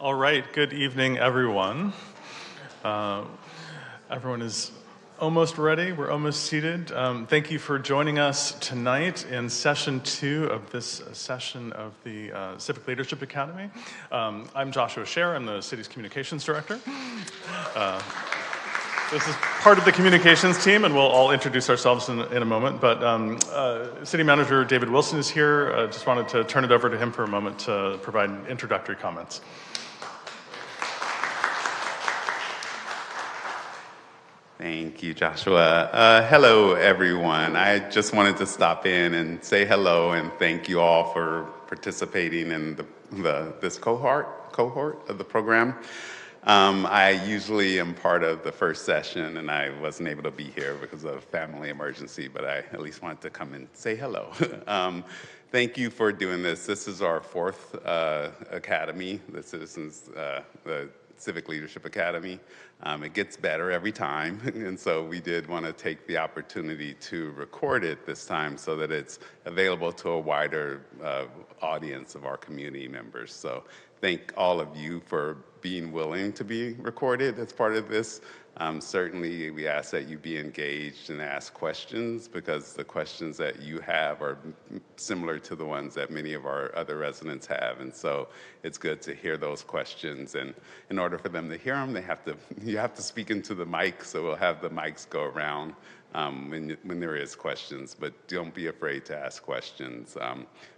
All right, good evening, everyone. Everyone is almost ready. We're almost seated. Thank you for joining us tonight in session 2 of this session of the Civic Leadership Academy. I'm Joshua Scher. I'm the city's communications director. This is part of the communications team, and we'll all introduce ourselves in a moment. But City Manager David Wilson is here. Just wanted to turn it over to him for a moment to provide introductory comments. Thank you, Joshua. Hello, everyone. I just wanted to stop in and say hello and thank you all for participating in this cohort of the program. I usually am part of the first session, and I wasn't able to be here because of a family emergency, but I at least wanted to come and say hello. Thank you for doing this. This is our 4th academy, the Civic Leadership Academy. It gets better every time, and so we did want to take the opportunity to record it this time so that it's available to a wider audience of our community members. So thank all of you for being willing to be recorded as part of this. Certainly, we ask that you be engaged and ask questions, because the questions that you have are similar to the ones that many of our other residents have. And so it's good to hear those questions. And in order for them to hear them, you have to speak into the mic. So we'll have the mics go around when there is questions. But don't be afraid to ask questions.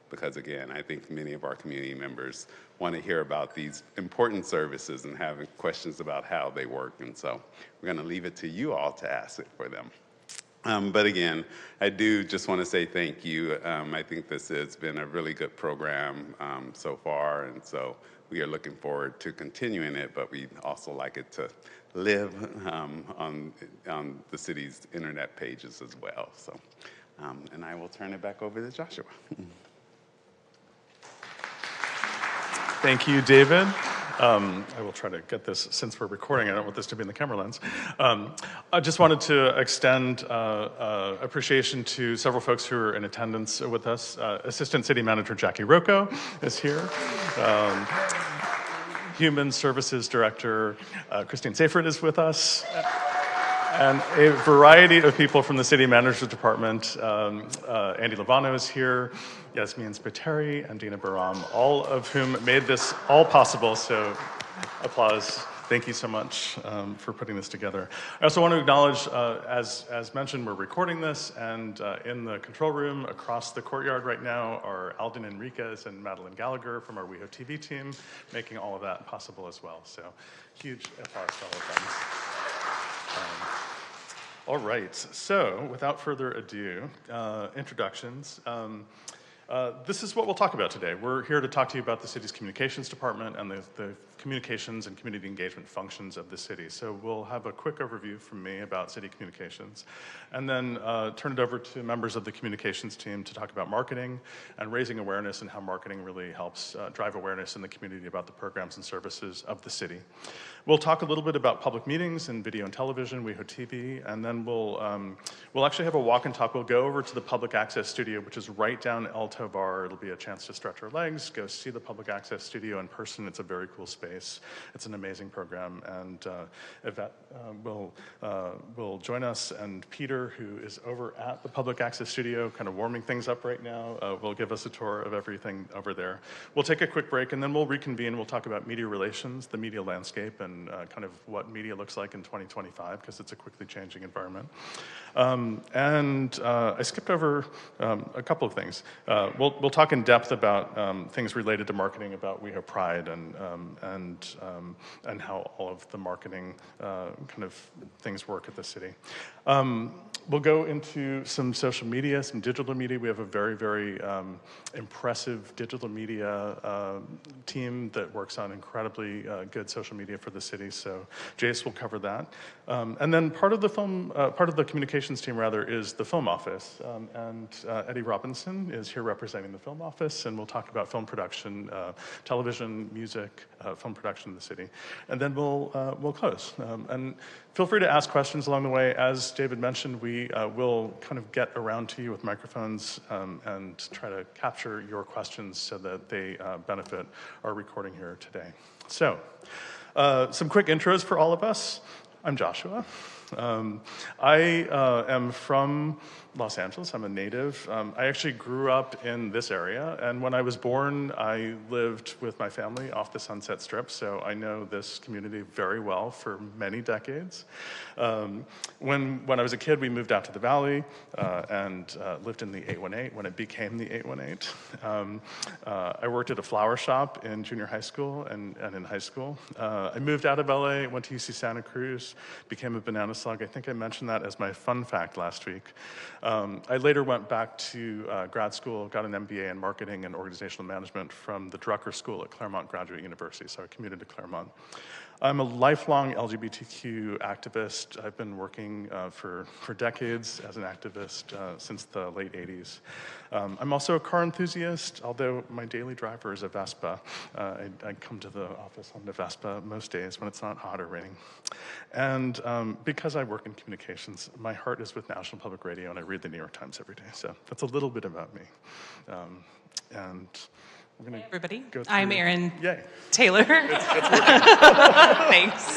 Because again, I think many of our community members want to hear about these important services and have questions about how they work. And so we're going to leave it to you all to ask it for them. But again, I do just want to say thank you. I think this has been a really good program so far. And so we are looking forward to continuing it, but we'd also like it to live on the city's internet pages as well. So, and I will turn it back over to Joshua. Thank you, David. I will try to get this, since we're recording, I don't want this to be in the camera lens. I just wanted to extend appreciation to several folks who are in attendance with us. Assistant City Manager Jackie Rocco is here. Human Services Director Christine Seyfried is with us. And a variety of people from the City Manager's Department. Andy Lovano is here, Yasmin Spiteri, and Dina Baram, all of whom made this all possible, so applause. Thank you so much for putting this together. I also want to acknowledge, as mentioned, we're recording this, and in the control room across the courtyard right now are Alden Enriquez and Madeline Gallagher from our WeHoTV team, making all of that possible as well. So huge applause to all of them. All right, so without further ado, introductions. This is what we'll talk about today. We're here to talk to you about the city's communications department and the communications and community engagement functions of the city. So we'll have a quick overview from me about city communications, and then turn it over to members of the communications team to talk about marketing and raising awareness and how marketing really helps drive awareness in the community about the programs and services of the city. We'll talk a little bit about public meetings and video and television, WeHoTV, and then we'll actually have a walk and talk. We'll go over to the public access studio, which is right down El Tovar. It'll be a chance to stretch our legs, go see the public access studio in person. It's a very cool space. It's an amazing program, and Yvette will join us, and Peter, who is over at the public access studio, kind of warming things up right now, will give us a tour of everything over there. We'll take a quick break, and then we'll reconvene. We'll talk about media relations, the media landscape, and kind of what media looks like in 2025, because it's a quickly changing environment. I skipped over a couple of things. We'll talk in depth about things related to marketing, about WeHo Pride, and how all of the marketing kind of things work at the city. We'll go into some social media, some digital media. We have a very, very impressive digital media team that works on incredibly good social media for the city. So Jace will cover that. And then part of the communications team, rather, is the film office. Eddie Robinson is here representing the film office, and we'll talk about film production, television, music, film production in the city. And then we'll close. And feel free to ask questions along the way. As David mentioned, we will kind of get around to you with microphones and try to capture your questions so that they benefit our recording here today. So, some quick intros for all of us. I'm Joshua. I am from Los Angeles. I'm a native. I actually grew up in this area, and when I was born, I lived with my family off the Sunset Strip, so I know this community very well for many decades. When I was a kid, we moved out to the Valley and lived in the 818 when it became the 818. I worked at a flower shop in junior high school and in high school. I moved out of LA, went to UC Santa Cruz, became a banana slug. I think I mentioned that as my fun fact last week. I later went back to grad school, got an MBA in marketing and organizational management from the Drucker School at Claremont Graduate University, so I commuted to Claremont. I'm a lifelong LGBTQ activist. I've been working for decades as an activist since the late 80s. I'm also a car enthusiast, although my daily driver is a Vespa. I come to the office on the Vespa most days when it's not hot or raining. And because I work in communications, my heart is with National Public Radio, and I read the New York Times every day. So that's a little bit about me. And we're going to everybody. go through. I'm Erin Yay. Taylor. Thanks.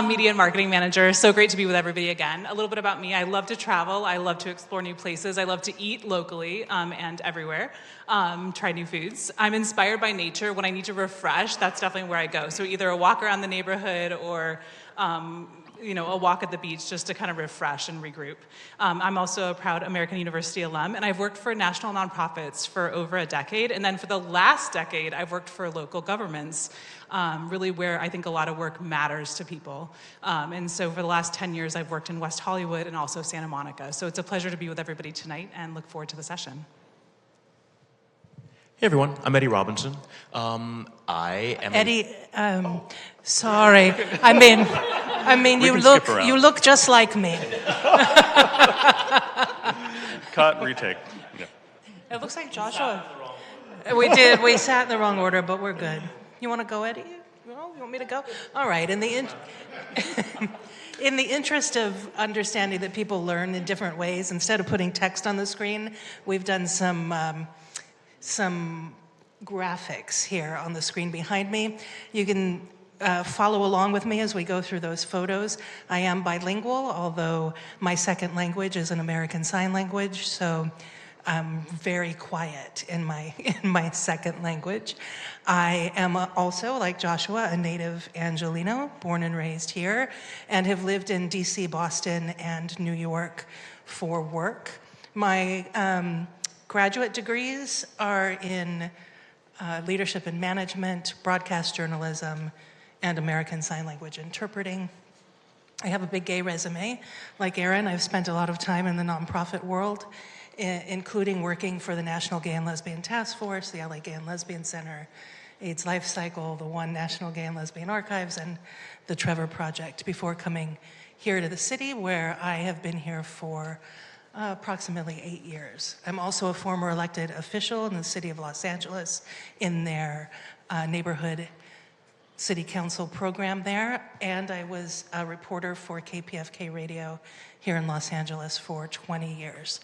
Media and marketing manager. So great to be with everybody again. A little bit about me. I love to travel. I love to explore new places. I love to eat locally and everywhere. Try new foods. I'm inspired by nature. When I need to refresh, that's definitely where I go. So either a walk around the neighborhood or a walk at the beach just to kind of refresh and regroup. I'm also a proud American University alum, and I've worked for national nonprofits for over a decade, and then for the last decade, I've worked for local governments, really where I think a lot of work matters to people. And so for the last 10 years, I've worked in West Hollywood and also Santa Monica. So it's a pleasure to be with everybody tonight, and look forward to the session. Hey everyone, I'm Eddie Robinson. I am Eddie, sorry. I mean, you look just like me. Cut, retake. Yeah. It looks like Joshua. We did. We sat in the wrong order, but we're good. You want to go, Eddie? No, you want me to go? All right. In the interest of understanding that people learn in different ways, instead of putting text on the screen, we've done some graphics here on the screen behind me. You can follow along with me as we go through those photos. I am bilingual, although my second language is an American Sign Language, so I'm very quiet in my second language. I am also, like Joshua, a native Angelino, born and raised here, and have lived in DC, Boston, and New York for work. My graduate degrees are in leadership and management, broadcast journalism, and American Sign Language interpreting. I have a big gay resume. Like Erin, I've spent a lot of time in the nonprofit world, including working for the National Gay and Lesbian Task Force, the LA Gay and Lesbian Center, AIDS Life Cycle, the One National Gay and Lesbian Archives, and the Trevor Project, before coming here to the city, where I have been here for approximately 8 years. I'm also a former elected official in the city of Los Angeles in their neighborhood city council program there, and I was a reporter for KPFK Radio here in Los Angeles for 20 years.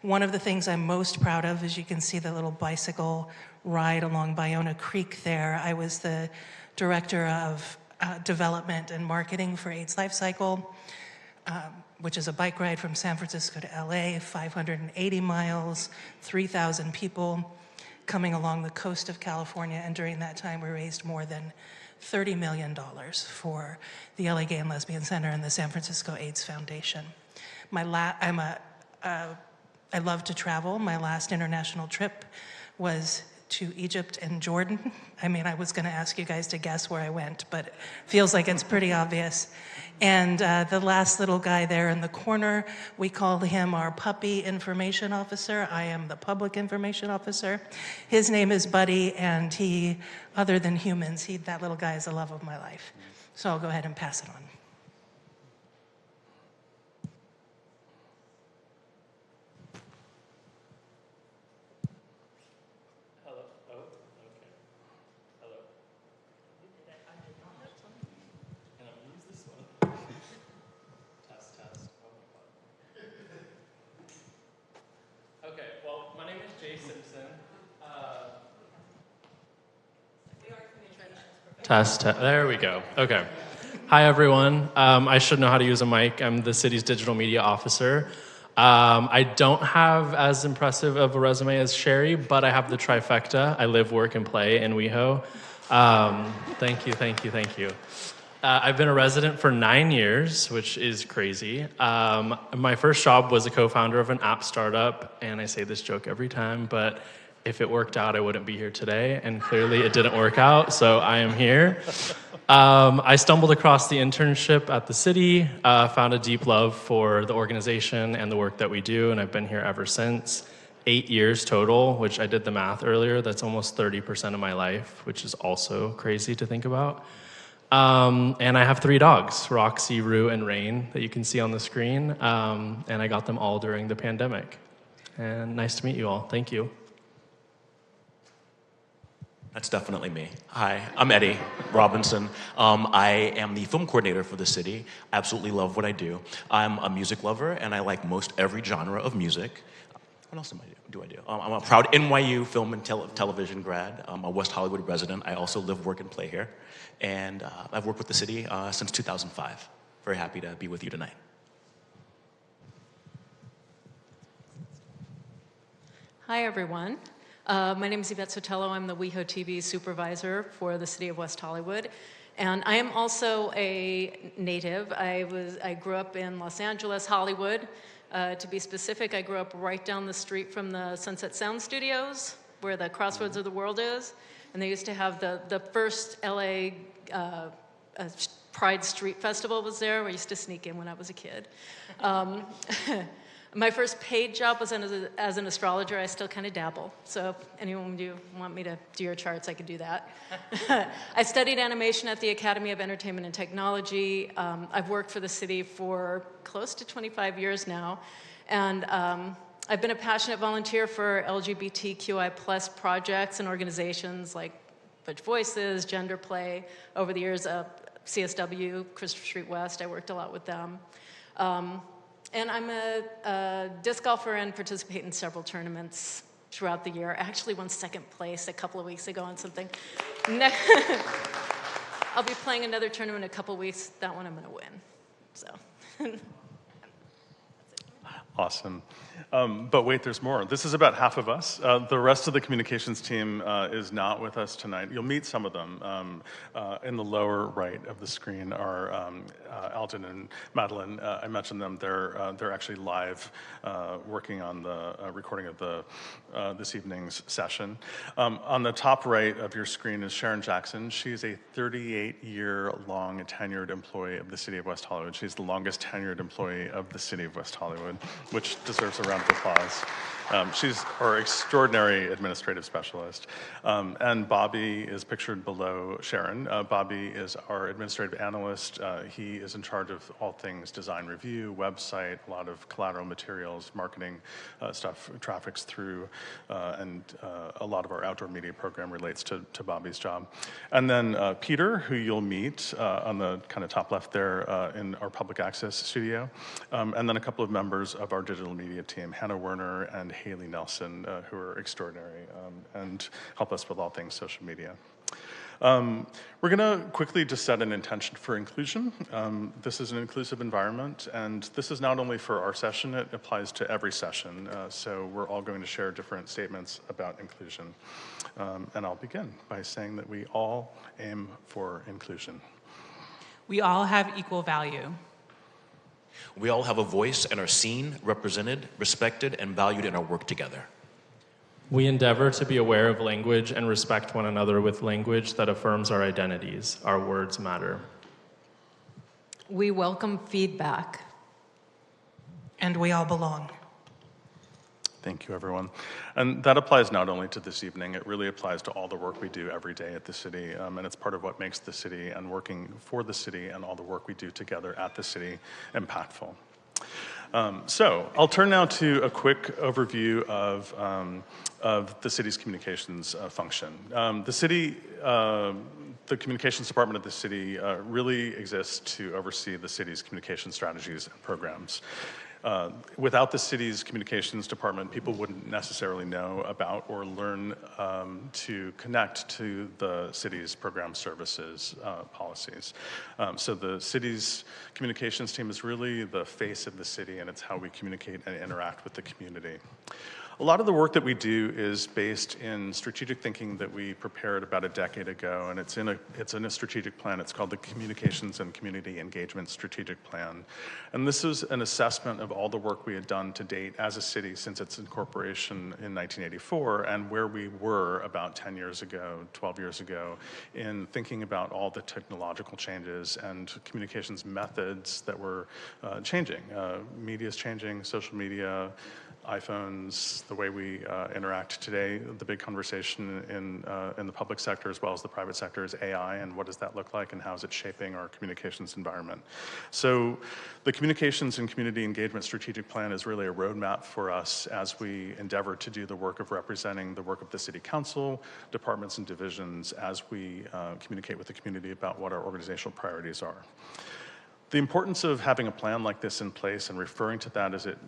One of the things I'm most proud of is you can see the little bicycle ride along Bayona Creek there. I was the director of development and marketing for AIDS Life Cycle, which is a bike ride from San Francisco to LA, 580 miles, 3,000 people coming along the coast of California, and during that time we raised more than $30 million for the LA Gay and Lesbian Center and the San Francisco AIDS Foundation. I love to travel. My last international trip was to Egypt and Jordan. I mean, I was going to ask you guys to guess where I went, but it feels like it's pretty obvious. And the last little guy there in the corner, we call him our puppy information officer. I am the public information officer. His name is Buddy, and he, other than humans, that little guy is the love of my life. So I'll go ahead and pass it on. There we go. Okay. Hi, everyone. I should know how to use a mic. I'm the city's digital media officer. I don't have as impressive of a resume as Sherry, but I have the trifecta. I live, work, and play in WeHo. Thank you. I've been a resident for 9 years, which is crazy. My first job was a co-founder of an app startup, and I say this joke every time, but if it worked out, I wouldn't be here today, and clearly it didn't work out, so I am here. I stumbled across the internship at the city, found a deep love for the organization and the work that we do, and I've been here ever since. 8 years total, which I did the math earlier. That's almost 30% of my life, which is also crazy to think about. And I have 3 dogs, Roxy, Rue, and Rain, that you can see on the screen. And I got them all during the pandemic. And nice to meet you all. Thank you. That's definitely me. Hi, I'm Eddie Robinson. I am the film coordinator for the city. Absolutely love what I do. I'm a music lover, and I like most every genre of music. What else do I do? I'm a proud NYU film and television grad. I'm a West Hollywood resident. I also live, work, and play here. And I've worked with the city since 2005. Very happy to be with you tonight. Hi, everyone. My name is Yvette Sotelo. I'm the WeHoTV supervisor for the city of West Hollywood. And I am also a native. I grew up in Los Angeles, Hollywood. To be specific, I grew up right down the street from the Sunset Sound Studios, where the Crossroads of the World is. And they used to have the first LA Pride Street Festival was there. I used to sneak in when I was a kid. My first paid job was as an astrologer. I still kind of dabble. So if anyone want me to do your charts, I could do that. I studied animation at the Academy of Entertainment and Technology. I've worked for the city for close to 25 years now. And I've been a passionate volunteer for LGBTQI+ projects and organizations like Butch Voices, Gender Play. Over the years, CSW, Christopher Street West, I worked a lot with them. And I'm a disc golfer and participate in several tournaments throughout the year. I actually won second place a couple of weeks ago on something. I'll be playing another tournament in a couple of weeks. That one I'm going to win. So. Awesome. But wait, there's more. This is about half of us. The rest of the communications team is not with us tonight. You'll meet some of them. In the lower right of the screen are Alden and Madeline. I mentioned them. They're actually live working on the recording of this evening's session. On the top right of your screen is Sharon Jackson. She's a 38-year-long tenured employee of the city of West Hollywood. She's the longest tenured employee of the city of West Hollywood, which deserves a round of applause. She's our extraordinary administrative specialist. And Bobby is pictured below Sharon. Bobby is our administrative analyst. He is in charge of all things design review, website, a lot of collateral materials, marketing stuff traffics through, and a lot of our outdoor media program relates to Bobby's job. And then Peter, who you'll meet on the kind of top left there in our public access studio. And then a couple of members of our digital media team, Hannah Werner and Haley Nelson, who are extraordinary and help us with all things social media. We're going to quickly just set an intention for inclusion. This is an inclusive environment, and this is not only for our session, it applies to every session. So we're all going to share different statements about inclusion. And I'll begin by saying that we all aim for inclusion. We all have equal value. We all have a voice and are seen, represented, respected, and valued in our work together. We endeavor to be aware of language and respect one another with language that affirms our identities. Our words matter. We welcome feedback. And we all belong. Thank you, everyone. And that applies not only to this evening, it really applies to all the work we do every day at the city. And it's part of what makes the city and working for the city and all the work we do together at the city impactful. So I'll turn now to a quick overview of the city's communications function. The communications department of the city really exists to oversee the city's communication strategies and programs. without the city's communications department, people wouldn't necessarily know about or learn to connect to the city's program services policies. So the city's communications team is really the face of the city, and it's how we communicate and interact with the community. A lot of the work that we do is based in strategic thinking that we prepared about a decade ago, and it's in a strategic plan. It's called the Communications and Community Engagement Strategic Plan. And this is an assessment of all the work we had done to date as a city since its incorporation in 1984, and where we were about 10 years ago, 12 years ago, in thinking about all the technological changes and communications methods that were changing. Media is changing, social media, iPhones, the way we interact today. The big conversation in the public sector as well as the private sector is AI, and what does that look like, and how is it shaping our communications environment. So the Communications and Community Engagement Strategic Plan is really a roadmap for us as we endeavor to do the work of representing the work of the City Council, departments and divisions as we communicate with the community about what our organizational priorities are. The importance of having a plan like this in place and referring to that is it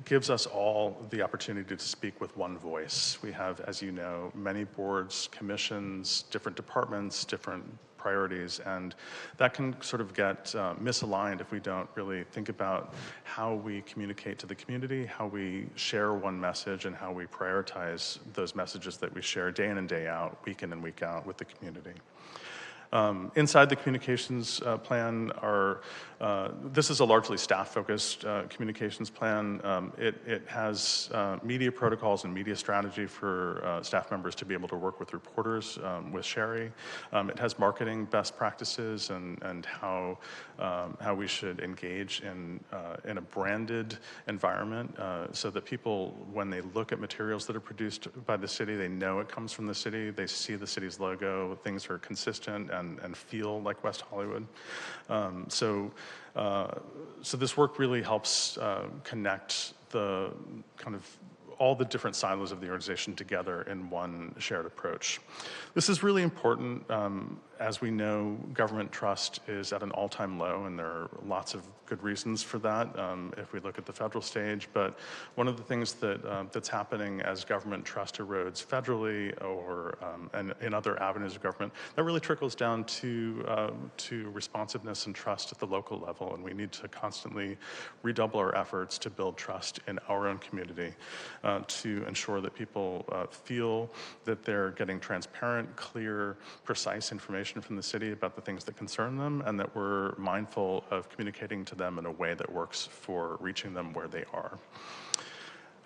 gives us all the opportunity to speak with one voice. We have, as you know, many boards, commissions, different departments, different priorities, and that can sort of get misaligned if we don't really think about how we communicate to the community, how we share one message, and how we prioritize those messages that we share day in and day out, week in and week out with the community. Inside the communications plan this is a largely staff-focused communications plan. It has media protocols and media strategy for staff members to be able to work with reporters, with Sherry. It has marketing best practices and how we should engage in a branded environment so that people, when they look at materials that are produced by the city, they know it comes from the city. They see the city's logo. Things are consistent and feel like West Hollywood. So this work really helps connect the kind of all the different silos of the organization together in one shared approach. This is really important. As we know, government trust is at an all-time low, and there are lots of good reasons for that if we look at the federal stage. But one of the things that's happening as government trust erodes federally or and in other avenues of government, that really trickles down to responsiveness and trust at the local level. And we need to constantly redouble our efforts to build trust in our own community to ensure that people feel that they're getting transparent, clear, precise information from the city about the things that concern them, and that we're mindful of communicating to them in a way that works for reaching them where they are.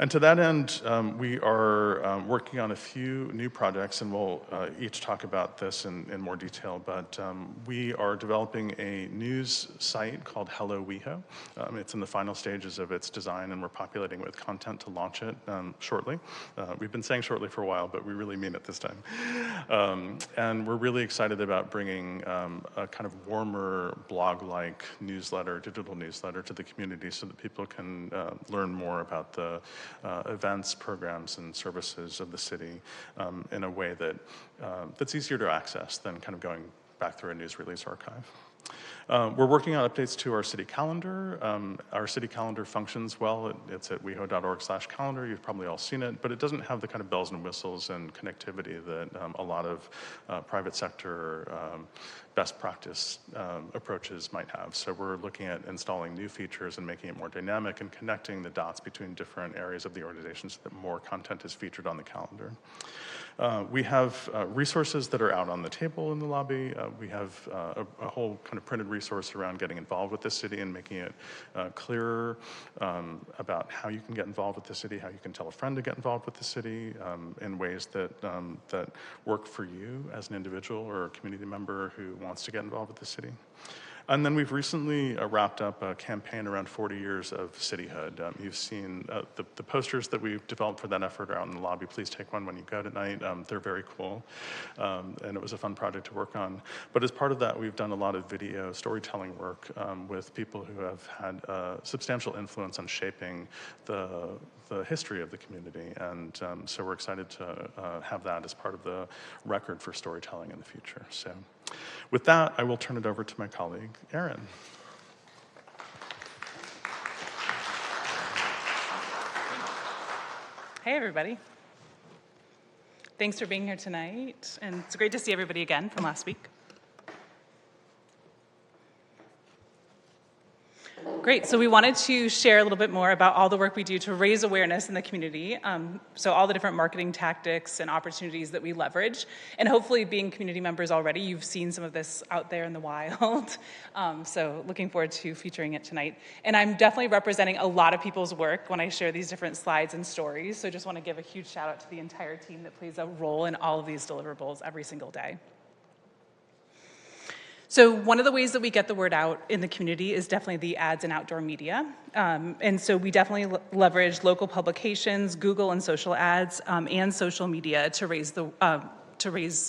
And to that end, we are working on a few new projects, and we'll each talk about this in more detail, but we are developing a news site called Hello WeHo. It's in the final stages of its design, and we're populating it with content to launch it shortly. We've been saying shortly for a while, but we really mean it this time. And we're really excited about bringing a kind of warmer blog-like newsletter, digital newsletter to the community so that people can learn more about the events, programs, and services of the city in a way that's easier to access than kind of going back through a news release archive. We're working on updates to our city calendar. Our city calendar functions well. It's at weho.org/calendar. You've probably all seen it, but it doesn't have the kind of bells and whistles and connectivity that a lot of private sector best practice approaches might have. So we're looking at installing new features and making it more dynamic and connecting the dots between different areas of the organization so that more content is featured on the calendar. We have resources that are out on the table in the lobby. We have a whole kind of printed resource around getting involved with the city and making it clearer about how you can get involved with the city, how you can tell a friend to get involved with the city in ways that work for you as an individual or a community member who wants to get involved with the city. And then we've recently wrapped up a campaign around 40 years of cityhood. You've seen the posters that we've developed for that effort are out in the lobby. Please take one when you go tonight. They're very cool. And it was a fun project to work on. But as part of that, we've done a lot of video storytelling work with people who have had substantial influence on shaping the history of the community. And so we're excited to have that as part of the record for storytelling in the future. So with that, I will turn it over to my colleague, Erin. Hey, everybody. Thanks for being here tonight, and it's great to see everybody again from last week. Great, so we wanted to share a little bit more about all the work we do to raise awareness in the community. So all the different marketing tactics and opportunities that we leverage. And hopefully being community members already, you've seen some of this out there in the wild. So looking forward to featuring it tonight. And I'm definitely representing a lot of people's work when I share these different slides and stories. So just want to give a huge shout out to the entire team that plays a role in all of these deliverables every single day. So one of the ways that we get the word out in the community is definitely the ads and outdoor media. And so we definitely leverage local publications, Google and social ads, and social media to raise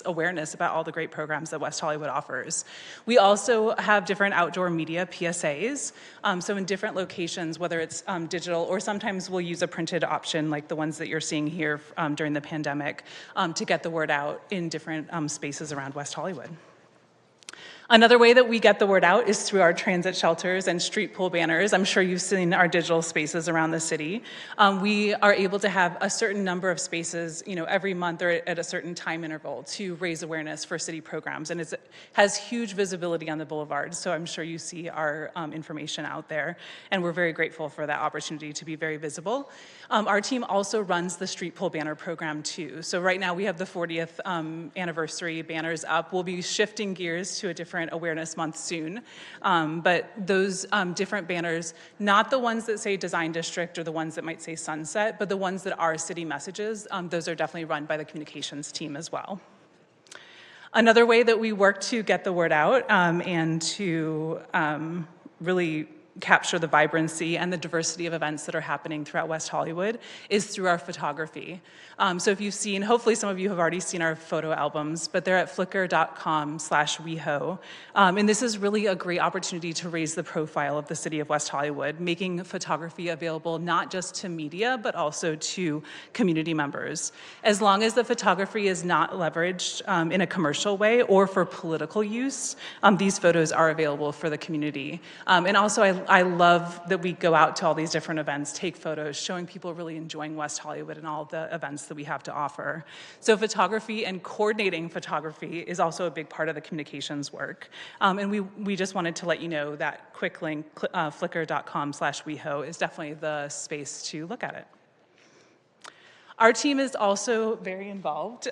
awareness about all the great programs that West Hollywood offers. We also have different outdoor media PSAs. So in different locations, whether it's digital or sometimes we'll use a printed option like the ones that you're seeing here during the pandemic to get the word out in different spaces around West Hollywood. Another way that we get the word out is through our transit shelters and street pole banners. I'm sure you've seen our digital spaces around the city. We are able to have a certain number of spaces, every month or at a certain time interval to raise awareness for city programs. And it has huge visibility on the boulevard. So I'm sure you see our information out there. And we're very grateful for that opportunity to be very visible. Our team also runs the street pole banner program too. So right now we have the 40th anniversary banners up. We'll be shifting gears to a different awareness month soon. But those different banners, not the ones that say Design District or the ones that might say Sunset, but the ones that are city messages, those are definitely run by the communications team as well. Another way that we work to get the word out and to really capture the vibrancy and the diversity of events that are happening throughout West Hollywood is through our photography. So if you've seen, hopefully some of you have already seen our photo albums, but they're at flickr.com/WeHo. And this is really a great opportunity to raise the profile of the city of West Hollywood, making photography available not just to media, but also to community members. As long as the photography is not leveraged in a commercial way or for political use, these photos are available for the community. And also I love that we go out to all these different events, take photos, showing people really enjoying West Hollywood and all the events that we have to offer. So photography and coordinating photography is also a big part of the communications work. And we just wanted to let you know that quick link, flickr.com/WeHo, is definitely the space to look at it. Our team is also very involved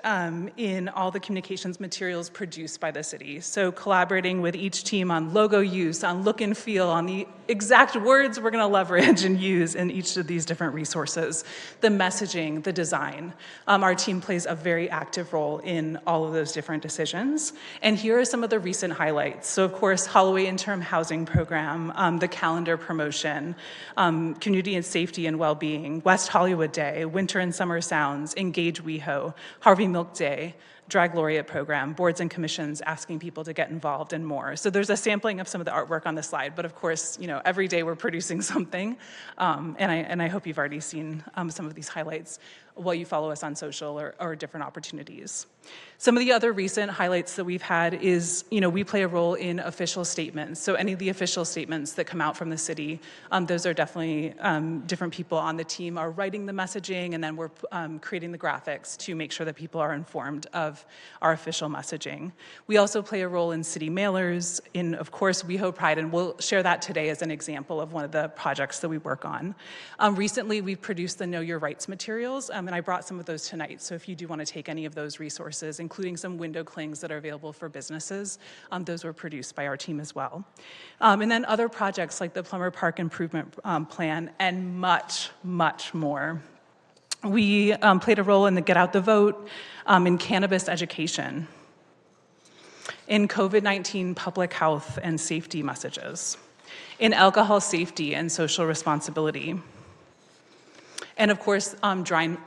in all the communications materials produced by the city. So collaborating with each team on logo use, on look and feel, on the exact words we're gonna leverage and use in each of these different resources, the messaging, the design. Our team plays a very active role in all of those different decisions. And here are some of the recent highlights. So of course, Holloway Interim Housing Program, the calendar promotion, community and safety and well-being, West Hollywood Day, Winter and Summer Sounds, Engage WeHo, Harvey Milk Day, Drag Laureate Program, boards and commissions asking people to get involved and more. So there's a sampling of some of the artwork on the slide, but of course, every day we're producing something. And I hope you've already seen some of these highlights while you follow us on social or different opportunities. Some of the other recent highlights that we've had is, we play a role in official statements. So any of the official statements that come out from the city, those are definitely different people on the team are writing the messaging, and then we're creating the graphics to make sure that people are informed of our official messaging. We also play a role in city mailers, in, of course, WeHo Pride, and we'll share that today as an example of one of the projects that we work on. Recently, we've produced the Know Your Rights materials, and I brought some of those tonight. So if you do want to take any of those resources, including some window clings that are available for businesses, those were produced by our team as well. And then other projects like the Plummer Park Improvement Plan and much, much more. We played a role in the Get Out the Vote, in cannabis education, in COVID-19 public health and safety messages, in alcohol safety and social responsibility, and of course, drive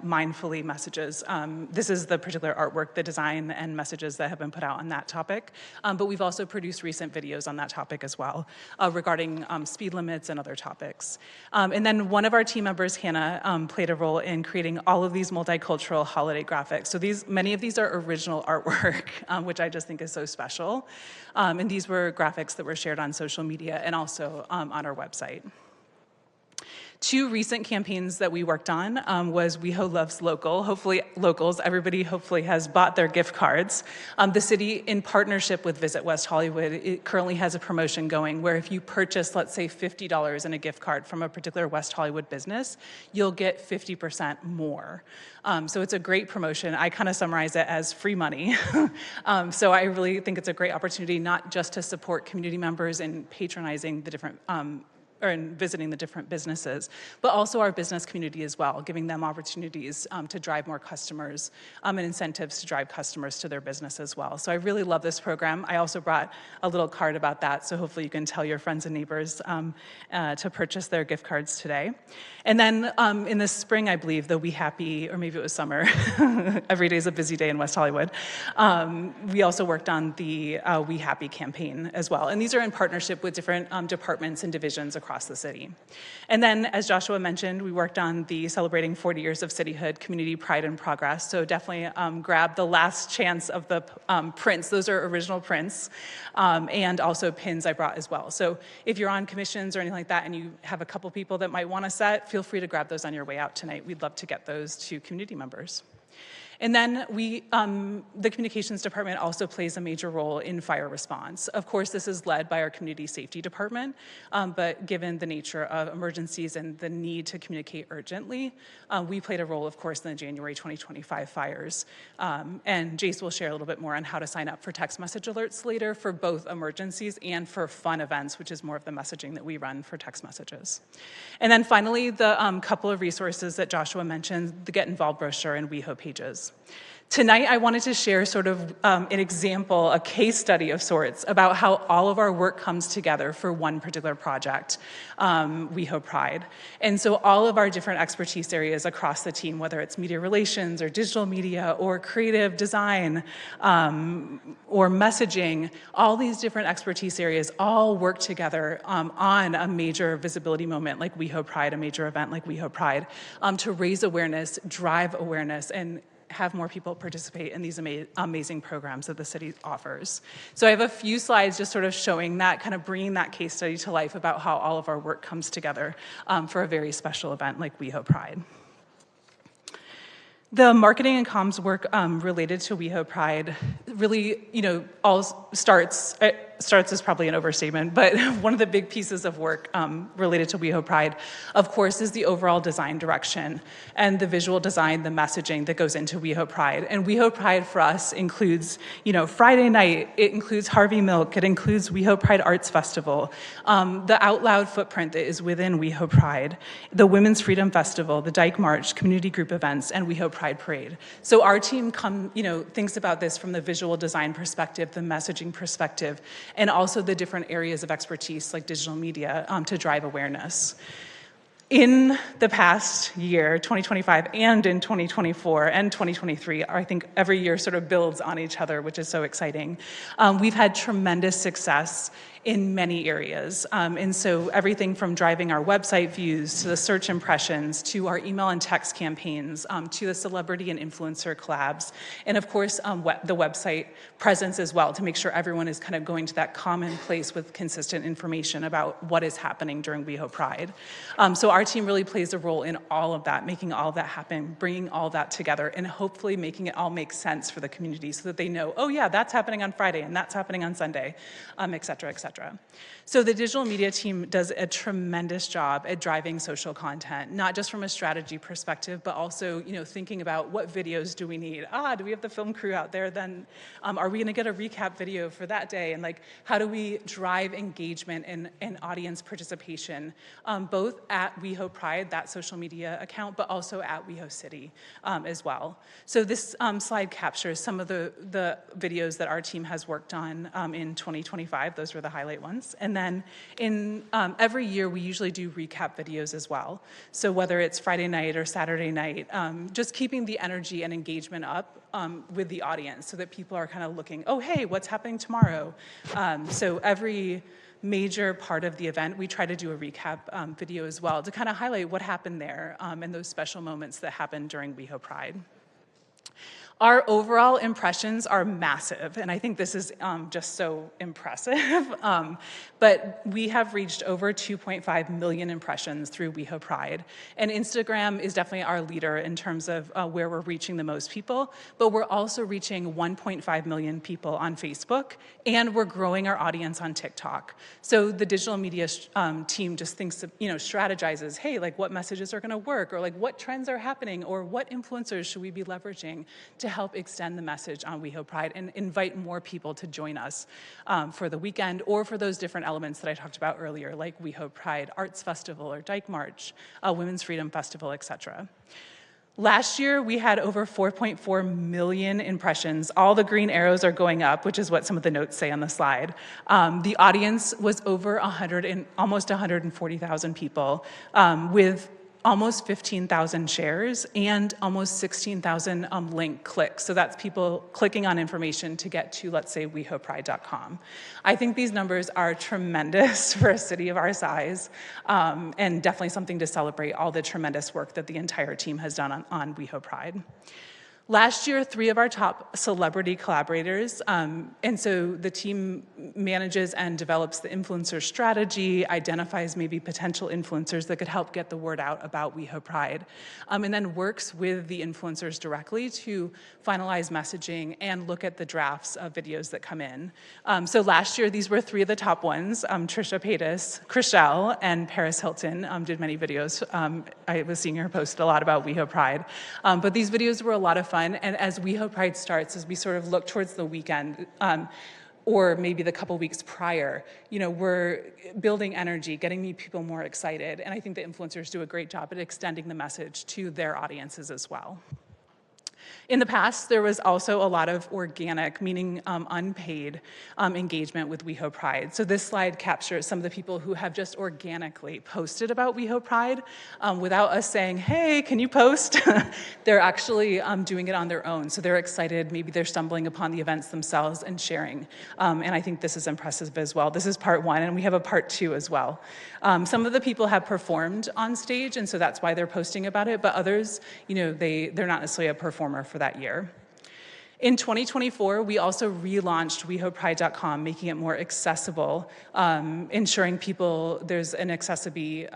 mindfully messages. This is the particular artwork, the design and messages that have been put out on that topic. But we've also produced recent videos on that topic as well, regarding speed limits and other topics. And then one of our team members, Hannah, played a role in creating all of these multicultural holiday graphics. So many of these are original artwork, which I just think is so special. And these were graphics that were shared on social media and also on our website. Two recent campaigns that we worked on was WeHo Loves Local. Hopefully, locals, everybody hopefully has bought their gift cards. The city, in partnership with Visit West Hollywood, it currently has a promotion going where if you purchase, let's say, $50 in a gift card from a particular West Hollywood business, you'll get 50% more. So it's a great promotion. I kind of summarize it as free money. So I really think it's a great opportunity not just to support community members in patronizing the different or in visiting the different businesses, but also our business community as well, giving them opportunities to drive more customers and incentives to drive customers to their business as well. So I really love this program. I also brought a little card about that, so hopefully you can tell your friends and neighbors to purchase their gift cards today. And then in the spring, I believe, the We Happy, or maybe it was summer, every day is a busy day in West Hollywood, we also worked on the We Happy campaign as well. And these are in partnership with different departments and divisions across the city. And then, as Joshua mentioned, we worked on the Celebrating 40 Years of Cityhood, Community Pride and Progress. So definitely grab the last chance of the prints. Those are original prints, and also pins I brought as well. So if you're on commissions or anything like that and you have a couple people that might want a set, feel free to grab those on your way out tonight. We'd love to get those to community members. And then the communications department also plays a major role in fire response. Of course, this is led by our community safety department, but given the nature of emergencies and the need to communicate urgently, we played a role, of course, in the January 2025 fires. And Jace will share a little bit more on how to sign up for text message alerts later for both emergencies and for fun events, which is more of the messaging that we run for text messages. And then finally, the couple of resources that Joshua mentioned, the Get Involved brochure and WeHo pages. Tonight, I wanted to share sort of an example, a case study of sorts, about how all of our work comes together for one particular project, WeHo Pride. And so all of our different expertise areas across the team, whether it's media relations or digital media or creative design or messaging, all these different expertise areas all work together on a major visibility moment like WeHo Pride, a major event like WeHo Pride, to raise awareness, drive awareness, and have more people participate in these amazing programs that the city offers. So I have a few slides just sort of showing that, kind of bringing that case study to life about how all of our work comes together for a very special event like WeHo Pride. The marketing and comms work related to WeHo Pride really, all starts is probably an overstatement, but one of the big pieces of work related to WeHo Pride, of course, is the overall design direction and the visual design, the messaging that goes into WeHo Pride. And WeHo Pride for us includes, Friday night, it includes Harvey Milk, it includes WeHo Pride Arts Festival, the Out Loud footprint that is within WeHo Pride, the Women's Freedom Festival, the Dyke March, community group events, and WeHo Pride Parade. So our team thinks about this from the visual design perspective, the messaging perspective, and also the different areas of expertise like digital media to drive awareness. In the past year, 2025, and in 2024 and 2023, I think every year sort of builds on each other, which is so exciting. We've had tremendous success in many areas. And so everything from driving our website views to the search impressions to our email and text campaigns to the celebrity and influencer collabs. And of course, the website presence as well to make sure everyone is kind of going to that common place with consistent information about what is happening during WeHo Pride. So our team really plays a role in all of that, making all of that happen, bringing all that together, and hopefully making it all make sense for the community so that they know, oh yeah, that's happening on Friday and that's happening on Sunday, et cetera, et cetera. So the digital media team does a tremendous job at driving social content, not just from a strategy perspective, but also, thinking about what videos do we need? Do we have the film crew out there? Then are we gonna get a recap video for that day? And how do we drive engagement and audience participation, both at WeHo Pride, that social media account, but also at WeHo City as well. So this slide captures some of the videos that our team has worked on in 2025. Those were the highlight ones. And then in every year, we usually do recap videos as well. So whether it's Friday night or Saturday night, just keeping the energy and engagement up with the audience so that people are kind of looking, oh, hey, what's happening tomorrow? So every major part of the event, we try to do a recap video as well to kind of highlight what happened there and those special moments that happened during WeHo Pride. Our overall impressions are massive, and I think this is just so impressive. But we have reached over 2.5 million impressions through WeHoPride. And Instagram is definitely our leader in terms of where we're reaching the most people, but we're also reaching 1.5 million people on Facebook, and we're growing our audience on TikTok. So the digital media team just thinks, strategizes, hey, like what messages are gonna work, or like what trends are happening, or what influencers should we be leveraging to help extend the message on WeHoPride and invite more people to join us for the weekend or for those different elements that I talked about earlier, like WeHoPride Arts Festival or Dyke March, Women's Freedom Festival, etc. Last year, we had over 4.4 million impressions. All the green arrows are going up, which is what some of the notes say on the slide. The audience was over almost 140,000 people with almost 15,000 shares and almost 16,000 link clicks. So that's people clicking on information to get to, let's say, WeHoPride.com. I think these numbers are tremendous for a city of our size, and definitely something to celebrate all the tremendous work that the entire team has done on WeHoPride. Last year, 3 of our top celebrity collaborators, and so the team manages and develops the influencer strategy, identifies maybe potential influencers that could help get the word out about WeHoPride, and then works with the influencers directly to finalize messaging and look at the drafts of videos that come in. So last year, these were 3 of the top ones. Trisha Paytas, Chriselle, and Paris Hilton did many videos. I was seeing her post a lot about WeHoPride. But these videos were a lot of fun, and as WeHoPride starts, as we sort of look towards the weekend, or maybe the couple weeks prior, we're building energy, getting people more excited, and I think the influencers do a great job at extending the message to their audiences as well. In the past, there was also a lot of organic, meaning unpaid engagement with WeHoPride. So this slide captures some of the people who have just organically posted about WeHoPride without us saying, hey, can you post? They're actually doing it on their own. So they're excited, maybe they're stumbling upon the events themselves and sharing. And I think this is impressive as well. This is part 1, and we have a part 2 as well. Some of the people have performed on stage, and so that's why they're posting about it, but others, they're not necessarily a performer for that year. In 2024, we also relaunched WeHoPride.com, making it more accessible, ensuring people there's an accessibility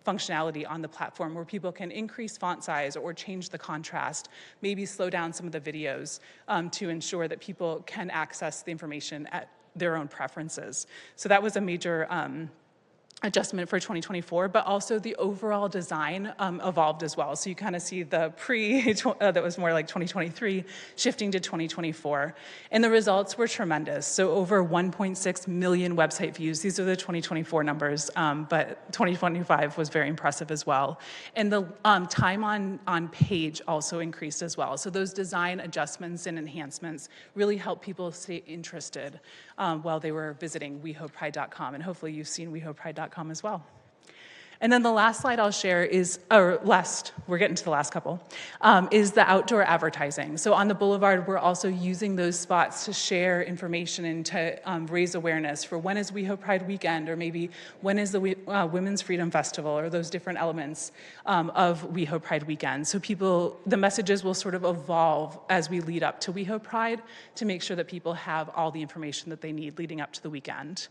functionality on the platform where people can increase font size or change the contrast, maybe slow down some of the videos to ensure that people can access the information at their own preferences. So that was a major adjustment for 2024, but also the overall design evolved as well. So you kind of see the that was more like 2023, shifting to 2024. And the results were tremendous. So over 1.6 million website views. These are the 2024 numbers, but 2025 was very impressive as well. And the time on page also increased as well. So those design adjustments and enhancements really help people stay interested while they were visiting WeHoPride.com. And hopefully you've seen WeHoPride.com as well. And then the last slide I'll share is, we're getting to the last couple, is the outdoor advertising. So on the boulevard, we're also using those spots to share information and to raise awareness for when is WeHoPride weekend, or maybe when is the Women's Freedom Festival, or those different elements of WeHoPride weekend. So the messages will sort of evolve as we lead up to WeHoPride to make sure that people have all the information that they need leading up to the weekend.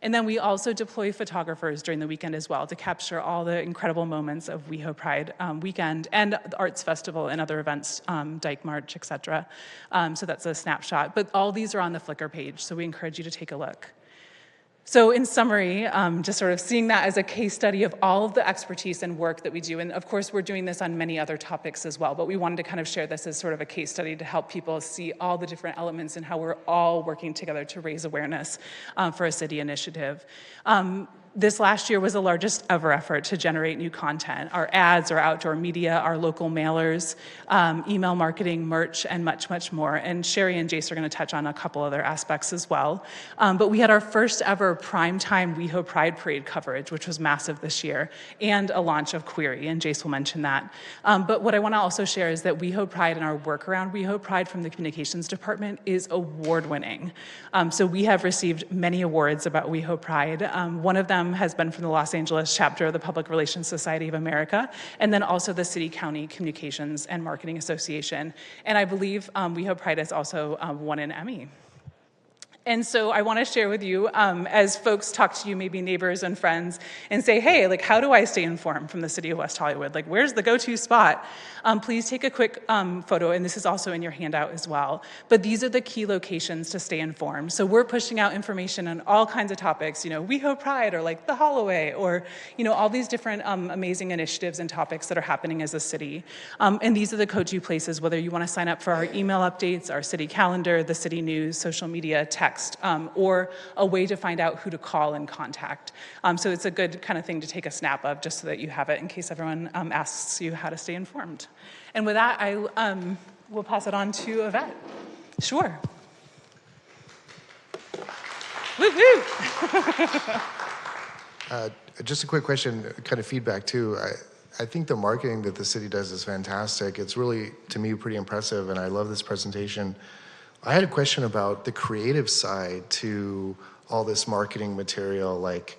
And then we also deploy photographers during the weekend as well to capture all the incredible moments of WeHoPride weekend and the Arts Festival and other events, Dyke March, et cetera. So that's a snapshot. But all these are on the Flickr page, so we encourage you to take a look. So in summary, just sort of seeing that as a case study of all of the expertise and work that we do, and of course we're doing this on many other topics as well, but we wanted to kind of share this as sort of a case study to help people see all the different elements and how we're all working together to raise awareness for a city initiative. This last year was the largest ever effort to generate new content. Our ads, our outdoor media, our local mailers, email marketing, merch, and much, much more. And Sherry and Jace are going to touch on a couple other aspects as well. But we had our first ever primetime WeHoPride Parade coverage, which was massive this year, and a launch of Query, and Jace will mention that. But what I want to also share is that WeHoPride and our work around WeHoPride from the communications department is award-winning. So we have received many awards about WeHoPride. One of them has been from the Los Angeles chapter of the Public Relations Society of America, and then also the City County Communications and Marketing Association. And I believe WeHoPride has also won an Emmy. And so I want to share with you, as folks talk to you, maybe neighbors and friends, and say, hey, like, how do I stay informed from the city of West Hollywood? Like, where's the go-to spot? Please take a quick photo, and this is also in your handout as well. But these are the key locations to stay informed. So we're pushing out information on all kinds of topics, WeHoPride, or like the Holloway, or, all these different amazing initiatives and topics that are happening as a city. And these are the go-to places, whether you want to sign up for our email updates, our city calendar, the city news, social media, text, or a way to find out who to call and contact. So it's a good kind of thing to take a snap of, just so that you have it in case everyone asks you how to stay informed. And with that, I will pass it on to Yvette. Sure. Woo woo. Just a quick question, kind of feedback too. I think the marketing that the city does is fantastic. It's really, to me, pretty impressive, and I love this presentation. I had a question about the creative side to all this marketing material, like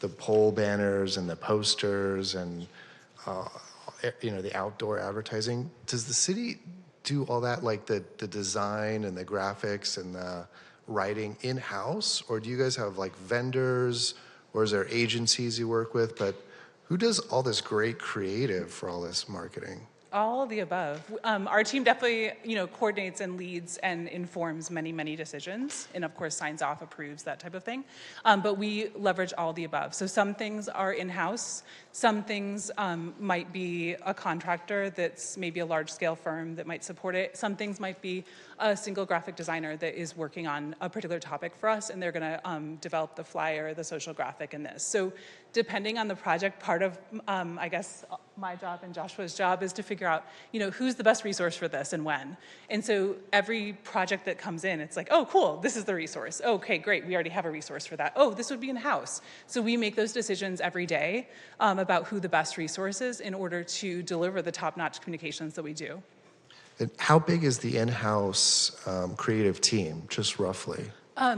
the pole banners and the posters and the outdoor advertising. Does the city do all that, like the design and the graphics and the writing in-house, or do you guys have like vendors, or is there agencies you work with? But who does all this great creative for all this marketing? All of the above. Our team definitely, coordinates and leads and informs many, many decisions, and of course signs off, approves, that type of thing. But we leverage all the above. So some things are in-house. Some things might be a contractor that's maybe a large-scale firm that might support it. Some things might be a single graphic designer that is working on a particular topic for us, and they're going to develop the flyer, the social graphic, and this. So depending on the project, part of, I guess, my job and Joshua's job is to figure out, who's the best resource for this and when. And so every project that comes in, it's like, oh, cool, this is the resource. Okay, great, we already have a resource for that. Oh, this would be in-house. So we make those decisions every day about who the best resource is in order to deliver the top-notch communications that we do. And how big is the in-house creative team, just roughly?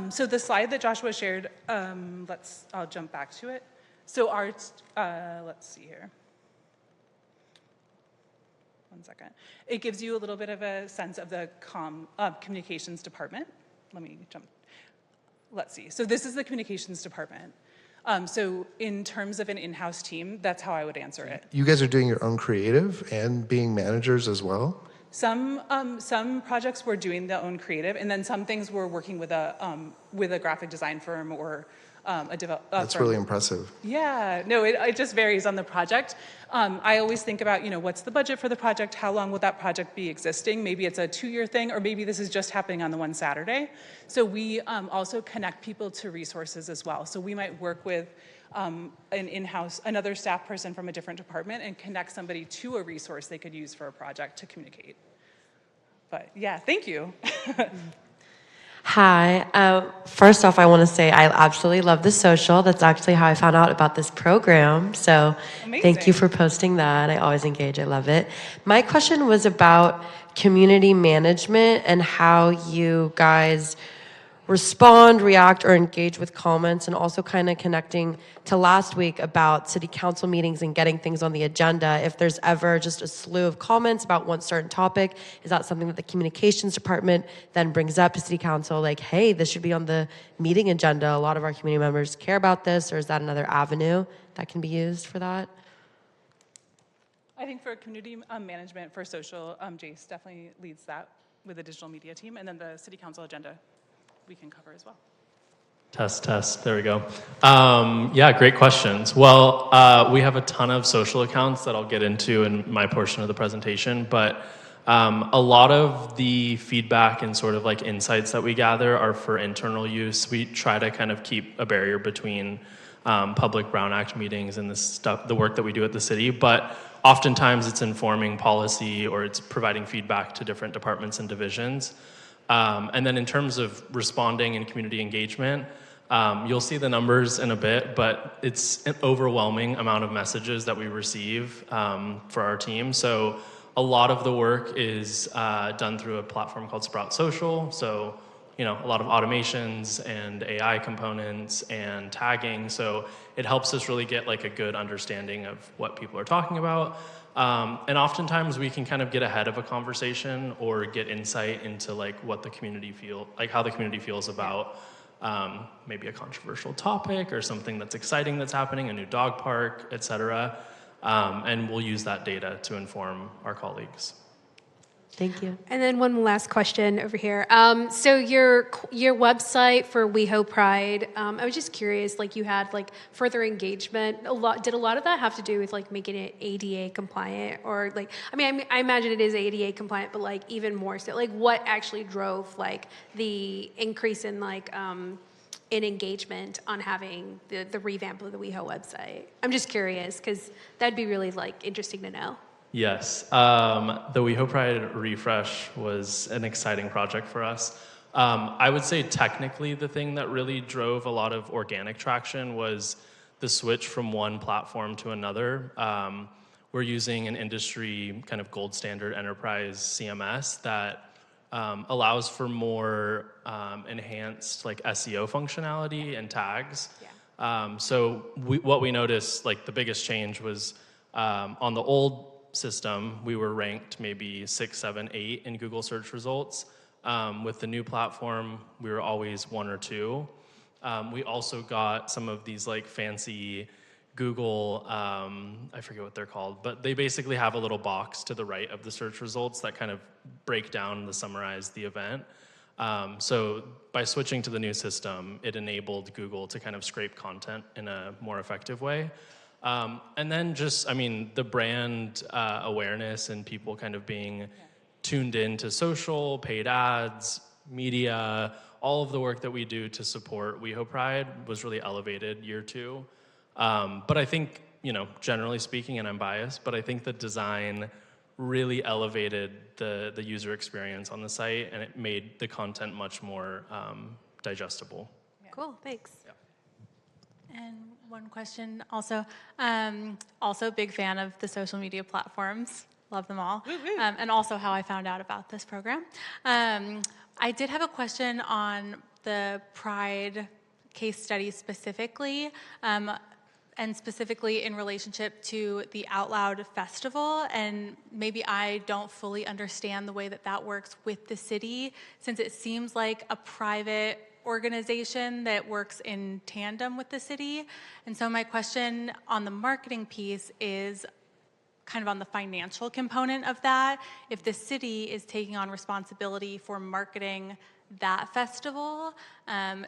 So the slide that Joshua shared, I'll jump back to it. So our, let's see here. One second. It gives you a little bit of a sense of the communications department. Let me jump. Let's see. So this is the communications department. So in terms of an in-house team, that's how I would answer it. You guys are doing your own creative and being managers as well? Some projects we're doing their own creative, and then some things we're working with a graphic design firm or a developer. That's really impressive. Yeah, no, it just varies on the project. I always think about, what's the budget for the project? How long will that project be existing? Maybe it's a 2-year thing, or maybe this is just happening on the one Saturday. So we also connect people to resources as well. So we might work with another staff person from a different department and connect somebody to a resource they could use for a project to communicate. But yeah, thank you. Hi. First off, I want to say I absolutely love the social. That's actually how I found out about this program. So Amazing. Thank you for posting that. I always engage. I love it. My question was about community management and how you guys respond, react, or engage with comments, and also kind of connecting to last week about city council meetings and getting things on the agenda. If there's ever just a slew of comments about one certain topic, is that something that the communications department then brings up to city council, like, hey, this should be on the meeting agenda, a lot of our community members care about this, or is that another avenue that can be used for that? I think for community management for social, Jace definitely leads that with the digital media team, and then the city council agenda we can cover as well. Test. There we go. Yeah, great questions. Well, we have a ton of social accounts that I'll get into in my portion of the presentation, but a lot of the feedback and sort of like insights that we gather are for internal use. We try to kind of keep a barrier between public Brown Act meetings and the work that we do at the city, but oftentimes it's informing policy or it's providing feedback to different departments and divisions. And then in terms of responding and community engagement, you'll see the numbers in a bit, but it's an overwhelming amount of messages that we receive for our team. So a lot of the work is done through a platform called Sprout Social. So a lot of automations and AI components and tagging. So it helps us really get like a good understanding of what people are talking about. And oftentimes we can kind of get ahead of a conversation or get insight into like what the community how the community feels about maybe a controversial topic or something that's exciting that's happening, a new dog park, et cetera. And we'll use that data to inform our colleagues. Thank you. And then one last question over here. So your website for WeHoPride, I was just curious, like you had like further engagement. Did a lot of that have to do with like making it ADA compliant, or like, I imagine it is ADA compliant, but like even more so, like what actually drove like the increase in like in engagement on having the revamp of the WeHo website? I'm just curious because that'd be really like interesting to know. Yes, the WeHoPride refresh was an exciting project for us. I would say technically the thing that really drove a lot of organic traction was the switch from one platform to another. We're using an industry kind of gold standard enterprise CMS that allows for more enhanced like SEO functionality and tags. Yeah. So what we noticed, like the biggest change was on the old system, we were ranked maybe 6, 7, 8 in Google search results. With the new platform, we were always 1 or 2. We also got some of these like fancy Google, I forget what they're called, but they basically have a little box to the right of the search results that kind of break down to summarize the event. So by switching to the new system, it enabled Google to kind of scrape content in a more effective way. And then just, the brand awareness and people kind of being tuned in to social, paid ads, media, all of the work that we do to support WeHoPride was really elevated year 2. But I think, generally speaking, and I'm biased, but I think the design really elevated the user experience on the site, and it made the content much more digestible. Cool, thanks. Yeah. And one question also. Also big fan of the social media platforms. Love them all. And also how I found out about this program. I did have a question on the Pride case study specifically, and specifically in relationship to the Out Loud Festival. And maybe I don't fully understand the way that that works with the city, since it seems like a private organization that works in tandem with the city. And so my question on the marketing piece is kind of on the financial component of that. If the city is taking on responsibility for marketing that festival,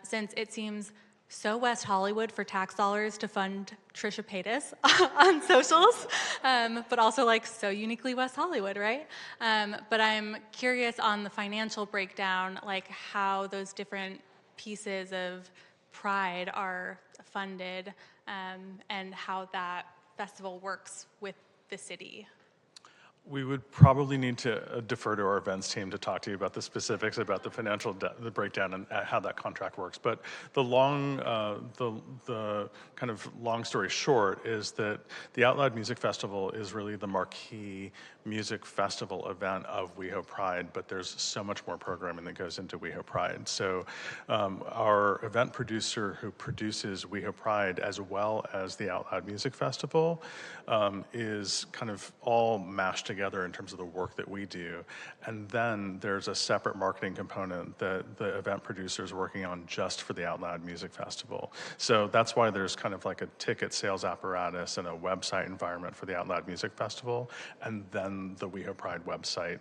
since it seems so West Hollywood for tax dollars to fund Trisha Paytas on socials, but also like so uniquely West Hollywood, right? But I'm curious on the financial breakdown, like how those different pieces of Pride are funded, and how that festival works with the city. We would probably need to defer to our events team to talk to you about the specifics about the financial the breakdown and how that contract works. But the kind of long story short is that the Out Loud Music Festival is really the marquee music festival event of WeHoPride, but there's so much more programming that goes into WeHoPride. So our event producer who produces WeHoPride as well as the Out Loud Music Festival is kind of all mashed together in terms of the work that we do. And then there's a separate marketing component that the event producer is working on just for the Out Loud Music Festival. So that's why there's kind of like a ticket sales apparatus and a website environment for the Out Loud Music Festival, and then the WeHoPride website.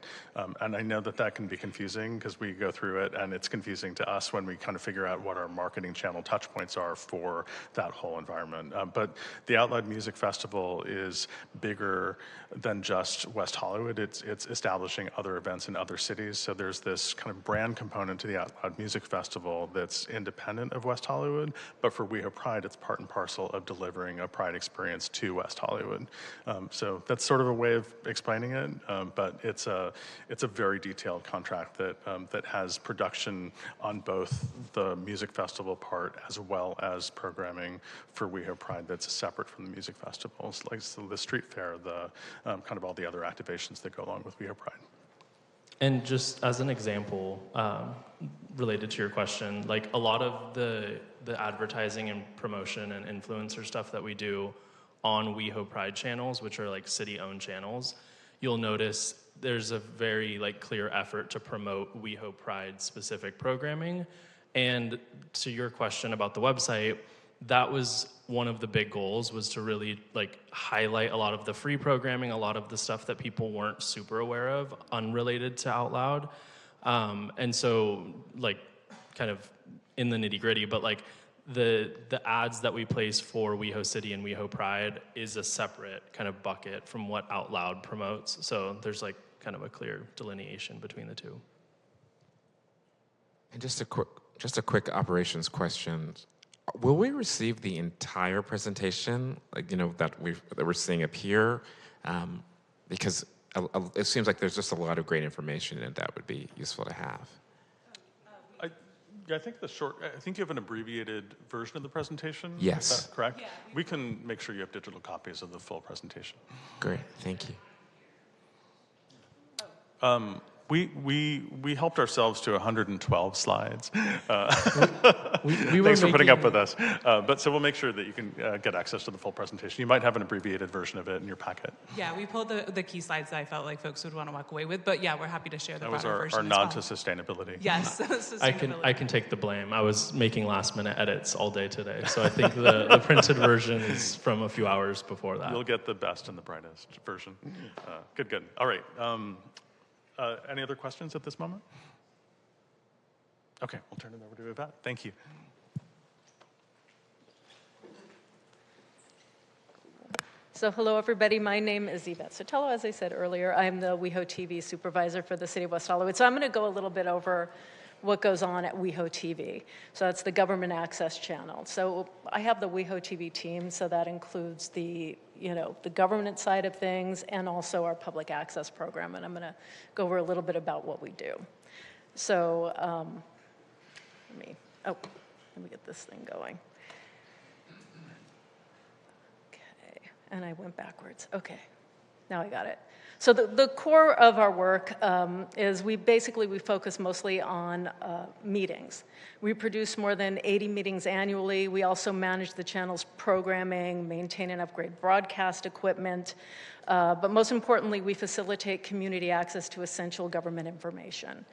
And I know that that can be confusing because we go through it and it's confusing to us when we kind of figure out what our marketing channel touch points are for that whole environment. But the Out Loud Music Festival is bigger than just West Hollywood. It's establishing other events in other cities. So there's this kind of brand component to the Out Loud Music Festival that's independent of West Hollywood, but for WeHoPride, it's part and parcel of delivering a Pride experience to West Hollywood. So that's sort of a way of explaining it, but it's a very detailed contract that has production on both the music festival part as well as programming for WeHoPride that's separate from the music festivals, like the street fair, the kind of all the other activations that go along with WeHoPride. And just as an example, related to your question, like a lot of the advertising and promotion and influencer stuff that we do on WeHo Pride channels, which are like city-owned channels, you'll notice there's a very like clear effort to promote WeHo Pride specific programming. And to your question about the website, that was one of the big goals, was to really like highlight a lot of the free programming, a lot of the stuff that people weren't super aware of, unrelated to Out Loud. And so like kind of in the nitty gritty, but like the ads that we place for WeHo City and WeHo Pride is a separate kind of bucket from what Out Loud promotes. So there's like kind of a clear delineation between the two. And just a quick operations question. Will we receive the entire presentation, like, that we're seeing up here? Because it seems like there's just a lot of great information, and that would be useful to have. I think I think you have an abbreviated version of the presentation. Yes. Is that correct? Yeah. We can make sure you have digital copies of the full presentation. Great, thank you. We helped ourselves to 112 slides. we Thanks for putting up with us. But so we'll make sure that you can get access to the full presentation. You might have an abbreviated version of it in your packet. Yeah, we pulled the key slides that I felt like folks would want to walk away with. But yeah, we're happy to share the That was broader our version nod as to sustainability. Yes, sustainability. I can take the blame. I was making last minute edits all day today, so I think the printed version is from a few hours before that. You'll get the best and the brightest version. Good. All right. Any other questions at this moment? Okay, we'll turn it over to Yvette. Thank you. So hello, everybody. My name is Yvette Sotelo. As I said earlier, I'm the WeHoTV supervisor for the City of West Hollywood. So I'm going to go a little bit over what goes on at WeHoTV. So that's the government access channel. So I have the WeHoTV team, so that includes the government side of things and also our public access program. And I'm going to go over a little bit about what we do. So let me get this thing going. Okay, and I went backwards. Okay, now I got it. So the core of our work is we focus mostly on meetings. We produce more than 80 meetings annually. We also manage the channel's programming, maintain and upgrade broadcast equipment. But most importantly, we facilitate community access to essential government information.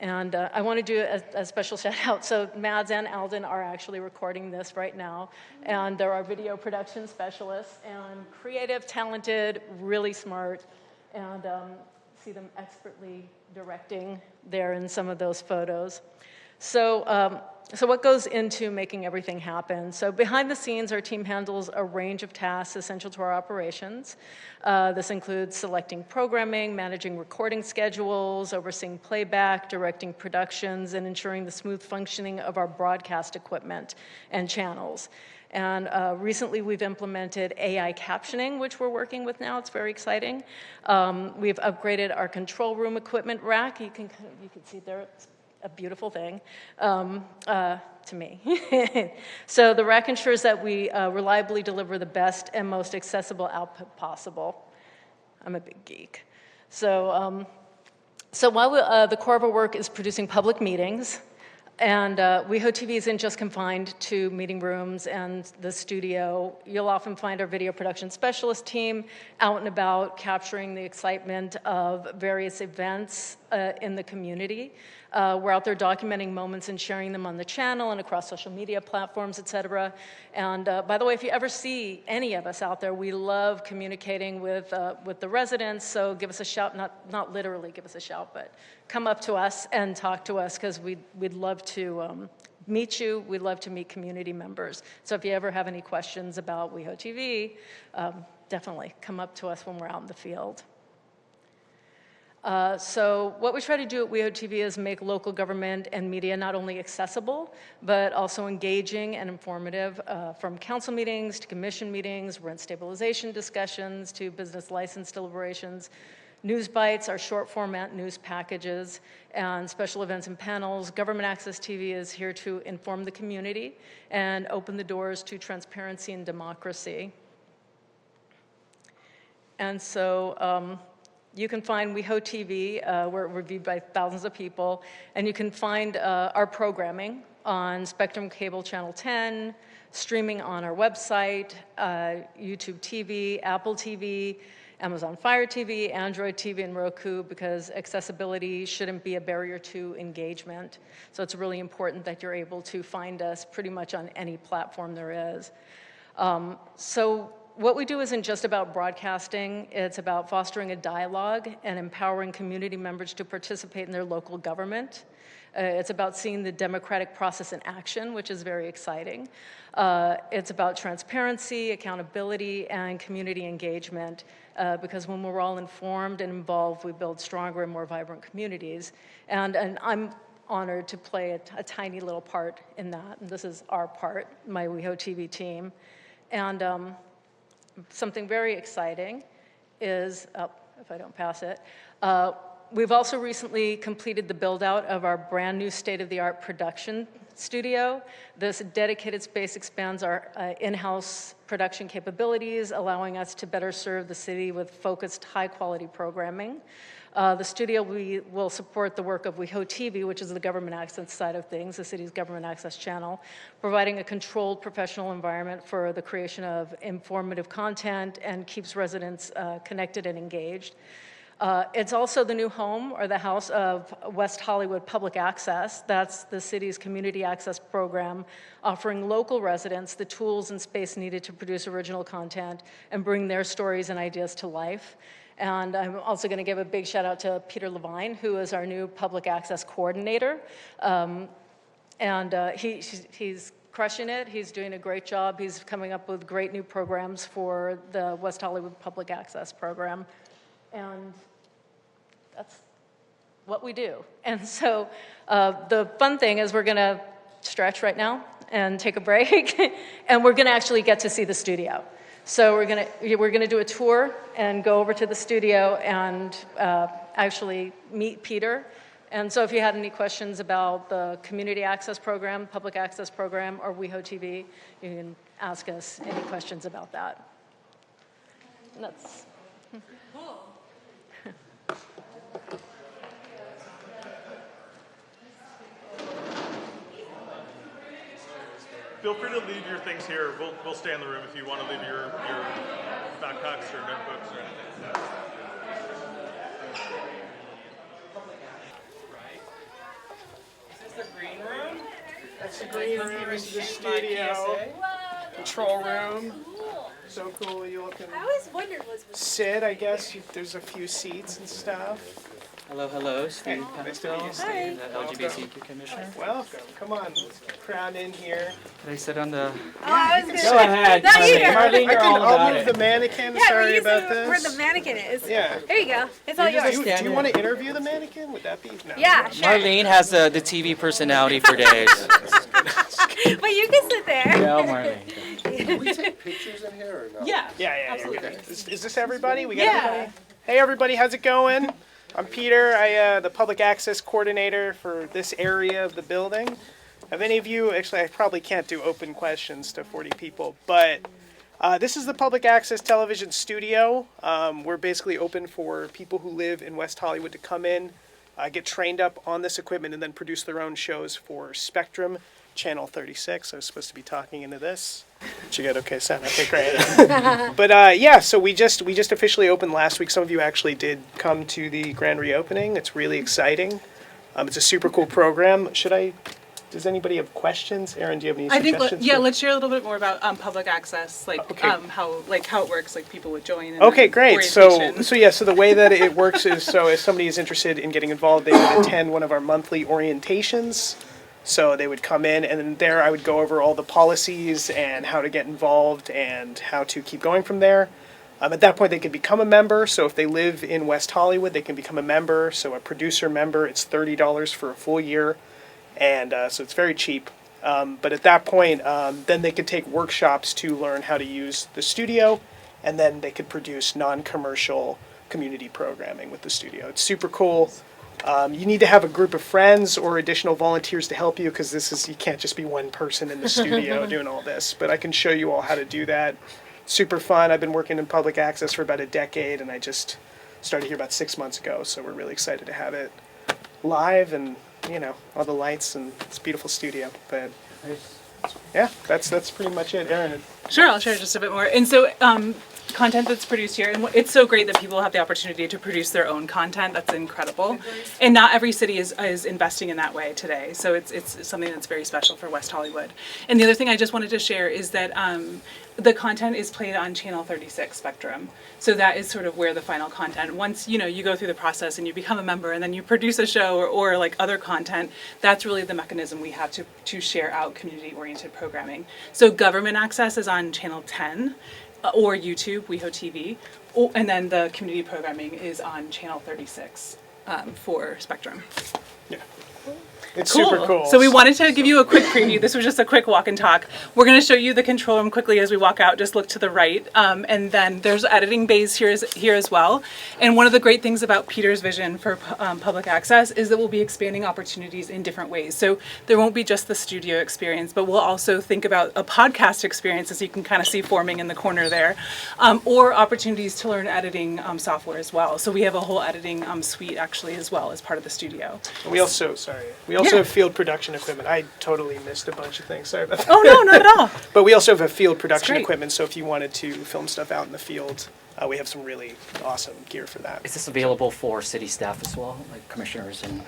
And I want to do a special shout out. So Mads and Alden are actually recording this right now. And they're our video production specialists, and creative, talented, really smart, and see them expertly directing there in some of those photos. So what goes into making everything happen? So behind the scenes, our team handles a range of tasks essential to our operations. This includes selecting programming, managing recording schedules, overseeing playback, directing productions, and ensuring the smooth functioning of our broadcast equipment and channels. And recently, we've implemented AI captioning, which we're working with now. It's very exciting. We've upgraded our control room equipment rack. You can see there, it's a beautiful thing to me. So the rack ensures that we reliably deliver the best and most accessible output possible. I'm a big geek. So while the core of our work is producing public meetings, and WeHoTV isn't just confined to meeting rooms and the studio. You'll often find our video production specialist team out and about capturing the excitement of various events in the community. We're out there documenting moments and sharing them on the channel and across social media platforms, et cetera. And by the way, if you ever see any of us out there, we love communicating with the residents, so give us a shout, not literally give us a shout, but come up to us and talk to us, because we'd love to meet you. We'd love to meet community members. So if you ever have any questions about WeHoTV, definitely come up to us when we're out in the field. So what we try to do at WeHoTV is make local government and media not only accessible, but also engaging and informative, from council meetings to commission meetings, rent stabilization discussions to business license deliberations. News Bites are short format news packages, and special events and panels. Government Access TV is here to inform the community and open the doors to transparency and democracy. And so, You can find WeHoTV, we're reviewed by thousands of people, and you can find our programming on Spectrum Cable Channel 10, streaming on our website, YouTube TV, Apple TV, Amazon Fire TV, Android TV, and Roku, because accessibility shouldn't be a barrier to engagement. So it's really important that you're able to find us pretty much on any platform there is. So what we do isn't just about broadcasting, it's about fostering a dialogue and empowering community members to participate in their local government. It's about seeing the democratic process in action, which is very exciting. It's about transparency, accountability, and community engagement, because when we're all informed and involved, we build stronger and more vibrant communities. And I'm honored to play a tiny little part in that. And this is our part, my WeHoTV team. And something very exciting is, if I don't pass it, we've also recently completed the build-out of our brand new state-of-the-art production studio. This dedicated space expands our in-house production capabilities, allowing us to better serve the city with focused, high-quality programming. The studio will support the work of WeHoTV, which is the government access side of things, the city's government access channel, providing a controlled professional environment for the creation of informative content and keeps residents connected and engaged. It's also the new home or the house of West Hollywood Public Access. That's the city's community access program, offering local residents the tools and space needed to produce original content and bring their stories and ideas to life. And I'm also going to give a big shout out to Peter Levine, who is our new public access coordinator. He's crushing it. He's doing a great job. He's coming up with great new programs for the West Hollywood Public Access program. And that's what we do. And so the fun thing is we're going to stretch right now and take a break, and we're going to actually get to see the studio. So we're gonna do a tour and go over to the studio and actually meet Peter. And so if you had any questions about the community access program, public access program, or WeHoTV, you can ask us any questions about that. And that's cool. Feel free to leave your things here. We'll stay in the room if you want to leave your backpacks or notebooks or anything. Is this the green room? That's the green room. This is the studio. Control room. So cool. You can sit, I guess. There's a few seats and stuff. Hello, Steve Nice to meet you, Steve. Hi. The LGBTQ Commissioner. Welcome. Come on, crowd in here. Can I sit on the... I was going to Go ahead, Marlene, you're all about move it. the mannequin. Sorry about this. Where the mannequin is. Yeah. There you go. It's all yours. Do you want to interview the mannequin? Would that be? No. Yeah, sure. Marlene has the TV personality for days. But you can sit there. Yeah, Marlene. Can we take pictures in here or no? Yeah, absolutely. Is this everybody? We got everybody? Hey, everybody, how's it going? I'm Peter. I the public access coordinator for this area of the building. Have any of you, actually I probably can't do open questions to 40 people, but this is the public access television studio. We're basically open for people who live in West Hollywood to come in, get trained up on this equipment, and then produce their own shows for Spectrum, Channel 36. I was supposed to be talking into this. Did you get okay sound? Okay, great. But yeah, so we just officially opened last week. Some of you actually did come to the grand reopening. It's really exciting. It's a super cool program. Does anybody have questions? Aaron, do you have any suggestions? Let's share a little bit more about public access, how it works, like people would join. And okay, great. So orientation. the way that it works is, so if somebody is interested in getting involved, they would attend one of our monthly orientations. So they would come in, and then there I would go over all the policies and how to get involved and how to keep going from there. At that point, they could become a member. So if they live in West Hollywood, they can become a member. So a producer member, it's $30 for a full year. And so it's very cheap. But at that point, then they could take workshops to learn how to use the studio, and then they could produce non-commercial community programming with the studio. It's super cool. You need to have a group of friends or additional volunteers to help you, because you can't just be one person in the studio doing all this. But I can show you all how to do that. Super fun. I've been working in public access for about a decade, and I just started here about 6 months ago, so we're really excited to have it live and, all the lights and it's a beautiful studio. But yeah, that's pretty much it. Aaron. Sure, I'll share just a bit more. And so, content that's produced here, and it's so great that people have the opportunity to produce their own content. That's incredible. And not every city is investing in that way today. So it's something that's very special for West Hollywood. And the other thing I just wanted to share is that the content is played on channel 36 Spectrum. So that is sort of where the final content, once you go through the process and you become a member and then you produce a show or like other content, that's really the mechanism we have to share out community-oriented programming. So government access is on channel 10 or YouTube, WeHoTV, and then the community programming is on channel 36 for Spectrum. Yeah. It's super cool. So we wanted to give you a quick preview. This was just a quick walk and talk. We're going to show you the control room quickly as we walk out. Just look to the right. And then there's editing bays here as well. And one of the great things about Peter's vision for public access is that we'll be expanding opportunities in different ways. So there won't be just the studio experience, but we'll also think about a podcast experience, as you can kind of see forming in the corner there, or opportunities to learn editing software as well. So we have a whole editing suite actually as well as part of the studio. And we also have field production equipment. I totally missed a bunch of things. Sorry about that. Oh, no, not at all. But we also have field production equipment, so if you wanted to film stuff out in the field, we have some really awesome gear for that. Is this available for city staff as well, like commissioners and?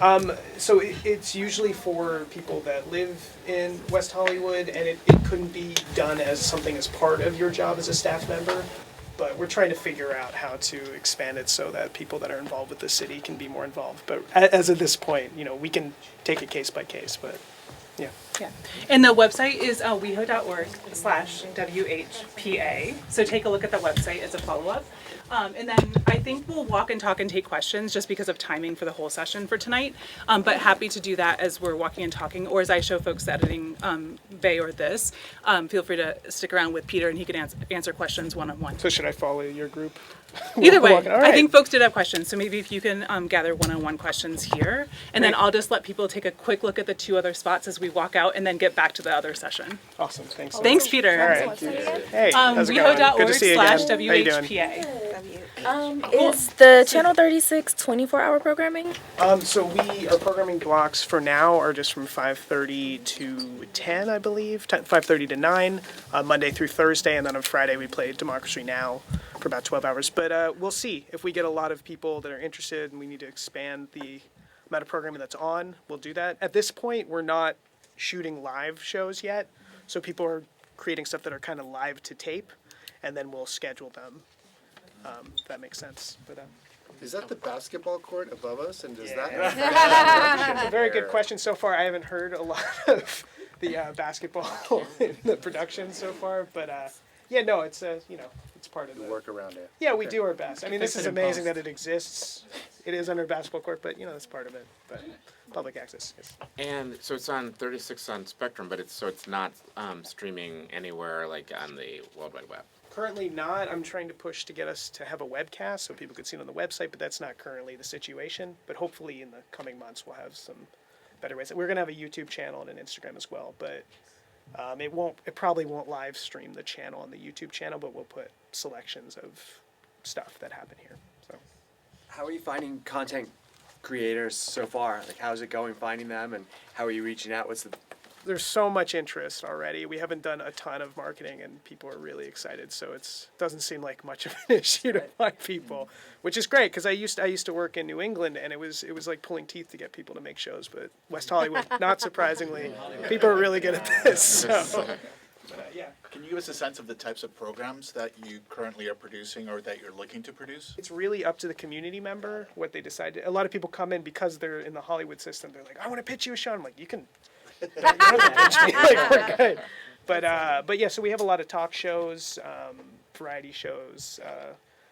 So it's usually for people that live in West Hollywood, and it couldn't be done as something as part of your job as a staff member. But we're trying to figure out how to expand it so that people that are involved with the city can be more involved. But as of this point, we can take it case by case, but yeah. Yeah. And the website is weho.org/WHPA. So take a look at the website as a follow-up. And then I think we'll walk and talk and take questions just because of timing for the whole session for tonight. But happy to do that as we're walking and talking, or as I show folks the editing bay or this. Feel free to stick around with Peter and he can answer questions one-on-one. So should I follow your group? Either way, All right. I think folks did have questions, so maybe if you can gather one-on-one questions here, and then I'll just let people take a quick look at the two other spots as we walk out, and then get back to the other session. Awesome, thanks. Thanks, Peter. All right. Hey, how's it going? Good to see you again. How you doing? WeHoTV. Is the Channel 36 24-hour programming? So our programming blocks for now are just from 5:30 to 10, I believe, 5:30 to 9, Monday through Thursday, and then on Friday we play Democracy Now! For about 12 hours. But we'll see. If we get a lot of people that are interested and we need to expand the amount of programming that's on, we'll do that. At this point, we're not shooting live shows yet, so people are creating stuff that are kind of live to tape, and then we'll schedule them. If that makes sense. But is that the basketball court above us? And does that? That's a very good question. So far, I haven't heard a lot of the basketball in the production so far, but yeah, no, it's it's part of the work around it. Yeah, we do our best. I mean, this is amazing that it exists. It is under a basketball court, but that's part of it. But public access. Yes. And so it's on 36 on Spectrum, but it's not streaming anywhere like on the World Wide Web. Currently not. I'm trying to push to get us to have a webcast so people could see it on the website, but that's not currently the situation. But hopefully in the coming months we'll have some better ways. We're going to have a YouTube channel and an Instagram as well, but it probably won't live stream the channel on the YouTube channel, but we'll put selections of stuff that happen here. So, how are you finding content creators so far? Like, how's it going finding them, and how are you reaching out? There's so much interest already. We haven't done a ton of marketing, and people are really excited. So it doesn't seem like much of an issue to find people, which is great because I used to work in New England, and it was like pulling teeth to get people to make shows. But West Hollywood, not surprisingly, people are really good at this. So. Yeah. Can you give us a sense of the types of programs that you currently are producing or that you're looking to produce? It's really up to the community member what they decide. A lot of people come in because they're in the Hollywood system. They're like, I want to pitch you a show. I'm like, you can. You don't have to pitch me. Like, we're good. But yeah, so we have a lot of talk shows, variety shows.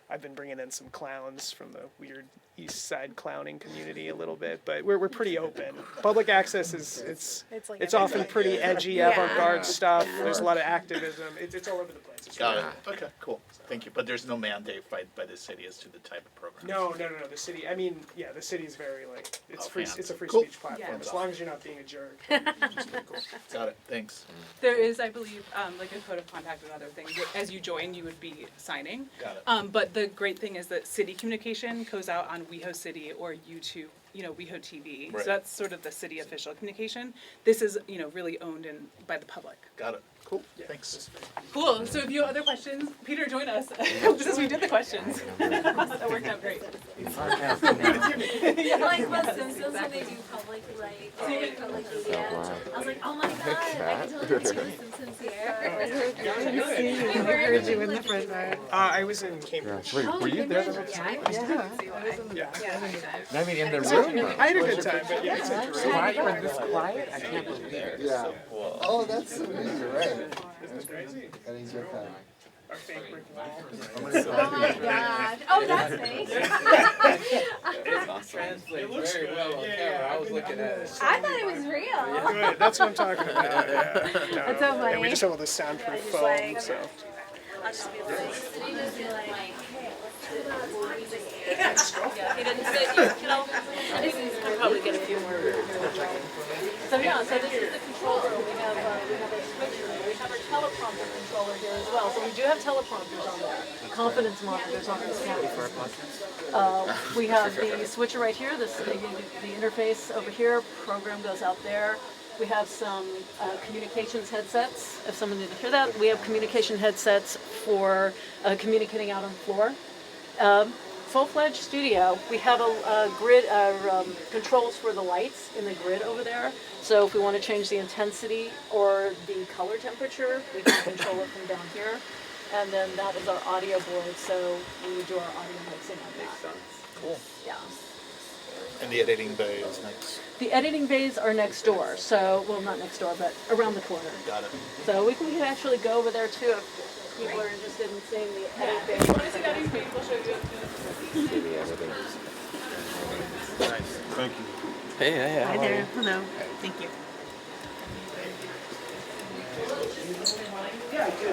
I've been bringing in some clowns from the weird East Side clowning community a little bit, but we're pretty open. Public access it's often pretty edgy, avant-garde stuff. There's a lot of activism. It's all over the place. Got it. Okay, cool. thank you. But there's no mandate by the city as to the type of program? No. The city, I mean, yeah, the city's very like, it's Oh, free. fans. It's a free Cool. speech platform, Yeah. as long as you're not being a jerk. Got it, thanks. There is, I believe, like a code of conduct and other things. As you join, you would be signing. Got it. But the great thing is that city communication goes out on WeHo City or YouTube, WeHoTV. Right. So that's sort of the city official communication. This is, really owned by the public. Got it. Cool. Thanks. Cool. So if you have other questions, Peter, join us. Since we did the questions. That worked out great. Like the Simpsons when they do public media. I was like, oh my god, I can totally see the Simpsons here. I heard you in the front row. I was in Cambridge. Were you there the whole time? Yeah. I mean, in the room. I had a good time, but yeah, it's interesting. Why you were this quiet? I can't believe it. Yeah. Oh, that's amazing, right? Isn't this crazy? And he's with that. Our fake brick wall. Oh my god. Oh, that's fake. Translates very well on camera. I was looking at it. I thought it was real. Good, that's what I'm talking about. Yeah. No. That's so funny. And we just have all this soundproof foam, so. I'll just be like, he didn't say, He didn't say, I think we can probably get a few more. So yeah, so this is the controller. We have a switcher. We have our teleprompter controller here as well. So we do have teleprompters on there. Confidence monitors on this camera. We have the switcher right here. The interface over here. Program goes out there. We have some communications headsets. If someone didn't hear that, we have communication headsets for communicating out on the floor. Full-fledged studio. We have a grid, controls for the lights in the grid over there. So if we want to change the intensity or the color temperature, we can control it from down here. And then that is our audio board, so we would do our audio mixing on that. Cool. Yeah. And the editing bay is next. The editing bays are next door, so, well, not next door, but around the corner. Got it. So we can actually go over there too if people are interested in seeing the edit bay. What is the editing bay? We'll show you. Nice. Thank you. Hey, Hi there. Hello. Thank you. Yeah, I do.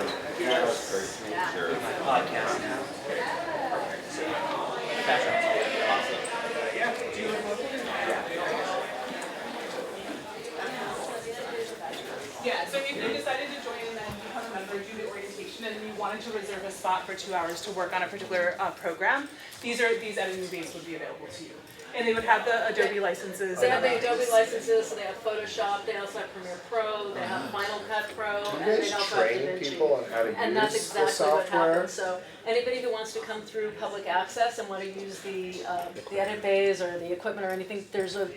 Podcast now. Yeah, so if you decided to join and then become a member, do the orientation, and you wanted to reserve a spot for 2 hours to work on a particular program, these editing bays would be available to you. And they would have the Adobe licenses. They have the Adobe licenses, so they have Photoshop, they also have Premiere Pro, they have Final Cut Pro, Do you and they guys also have train DaVinci. people on how to And that's use the exactly what software? happens. So anybody who wants to come through public access and want to use the edit bays or the equipment or anything, there's a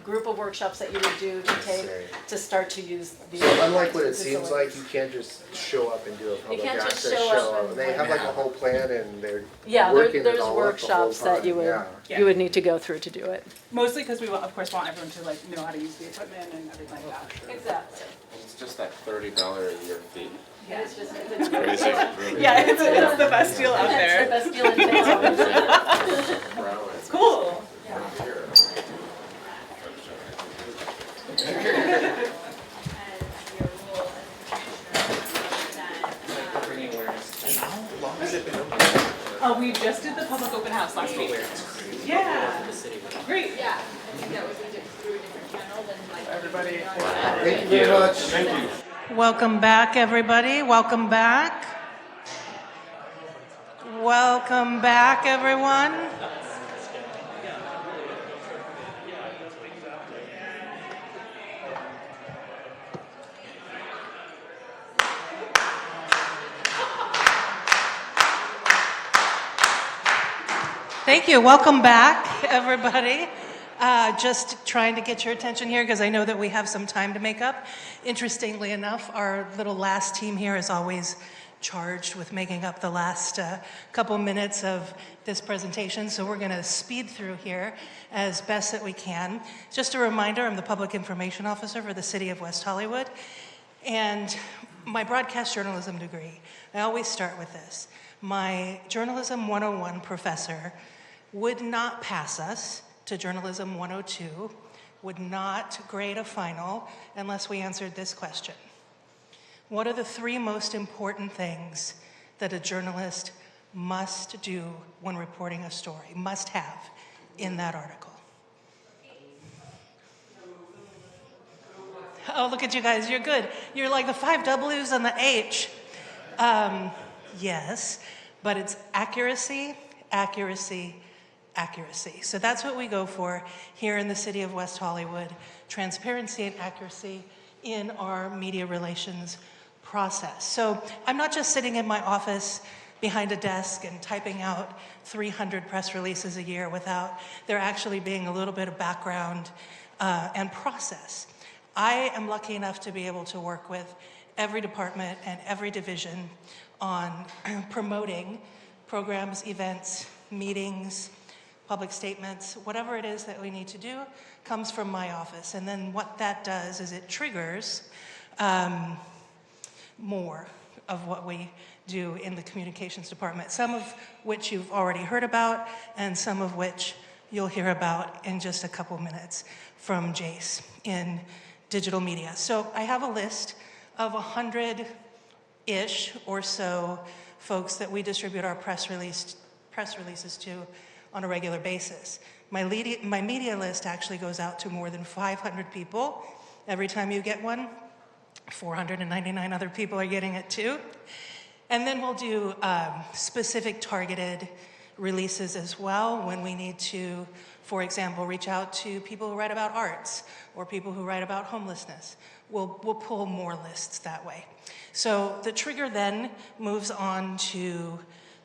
group of workshops that you would do to take to start to use the. So unlike what it seems facilities. like, you can't just show up and do a public can't just access show up and- They have like a whole plan and they're Yeah, working there's it all up the workshops whole that you time. would Yeah. you would need to go through to do it. Mostly because we, of course, want everyone to know how to use the equipment and everything like that. Exactly. It's just that $30 a year fee. Yeah, it's just, it's Crazy. Yeah, it's the best deal out there. It's the best deal in town. It's cool. We just did the public open house last week. Yeah. Great. Yeah. I think that was through a different channel than like everybody. Thank you very much. Thank you. Welcome back, everybody. Welcome back. Welcome back, everyone. Thank you. Welcome back, everybody. Just trying to get your attention here because I know that we have some time to make up. Interestingly enough, our little last team here is always charged with making up the last couple minutes of this presentation, so we're going to speed through here as best that we can. Just a reminder, I'm the Public Information Officer for the City of West Hollywood, and my broadcast journalism degree, I always start with this. My Journalism 101 professor would not pass us to Journalism 102, would not grade a final unless we answered this question. What are the 3 most important things that a journalist must do when reporting a story, must have in that article? Oh, look at you guys, you're good. You're like the 5 W's and the H. Yes, but it's accuracy, accuracy, accuracy. So that's what we go for here in the city of West Hollywood, transparency and accuracy in our media relations process. So I'm not just sitting in my office behind a desk and typing out 300 press releases a year without there actually being a little bit of background and process. I am lucky enough to be able to work with every department and every division on promoting programs, events, meetings, public statements, whatever it is that we need to do comes from my office. And then what that does is it triggers more of what we do in the communications department, some of which you've already heard about and some of which you'll hear about in just a couple minutes from Jace in digital media. So I have a list of 100-ish or so folks that we distribute our press releases to on a regular basis. My media list actually goes out to more than 500 people. Every time you get one, 499 other people are getting it too. And then we'll do specific targeted releases as well when we need to, for example, reach out to people who write about arts or people who write about homelessness. We'll pull more lists that way. So the trigger then moves on to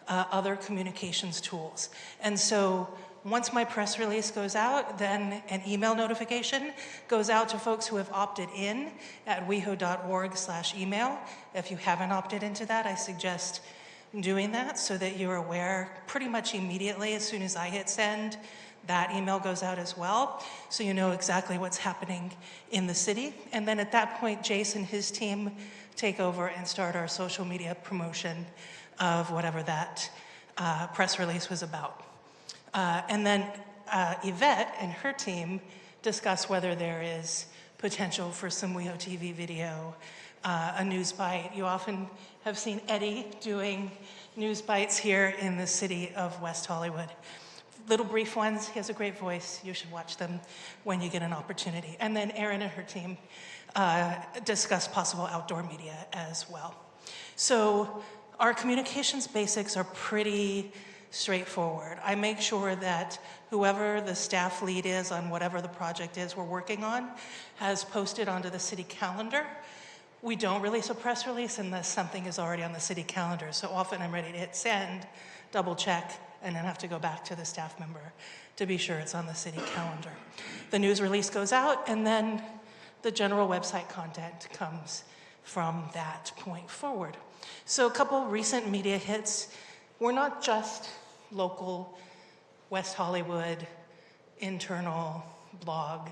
other communications tools. And so once my press release goes out, then an email notification goes out to folks who have opted in at weho.org/email. If you haven't opted into that, I suggest doing that so that you're aware pretty much immediately as soon as I hit send. That email goes out as well, so you know exactly what's happening in the city. And then at that point, Jason and his team take over and start our social media promotion of whatever that press release was about. And then Yvette and her team discuss whether there is potential for some WeHoTV video, a news bite. You often have seen Eddie doing news bites here in the city of West Hollywood. Little brief ones. He has a great voice. You should watch them when you get an opportunity. And then Erin and her team discuss possible outdoor media as well. So our communications basics are pretty straightforward. I make sure that whoever the staff lead is on whatever the project is we're working on has posted onto the city calendar. We don't release a press release unless something is already on the city calendar. So often I'm ready to hit send, double check, and then have to go back to the staff member to be sure it's on the city calendar. The news release goes out, and then the general website content comes from that point forward. So a couple recent media hits. We're not just local West Hollywood internal blog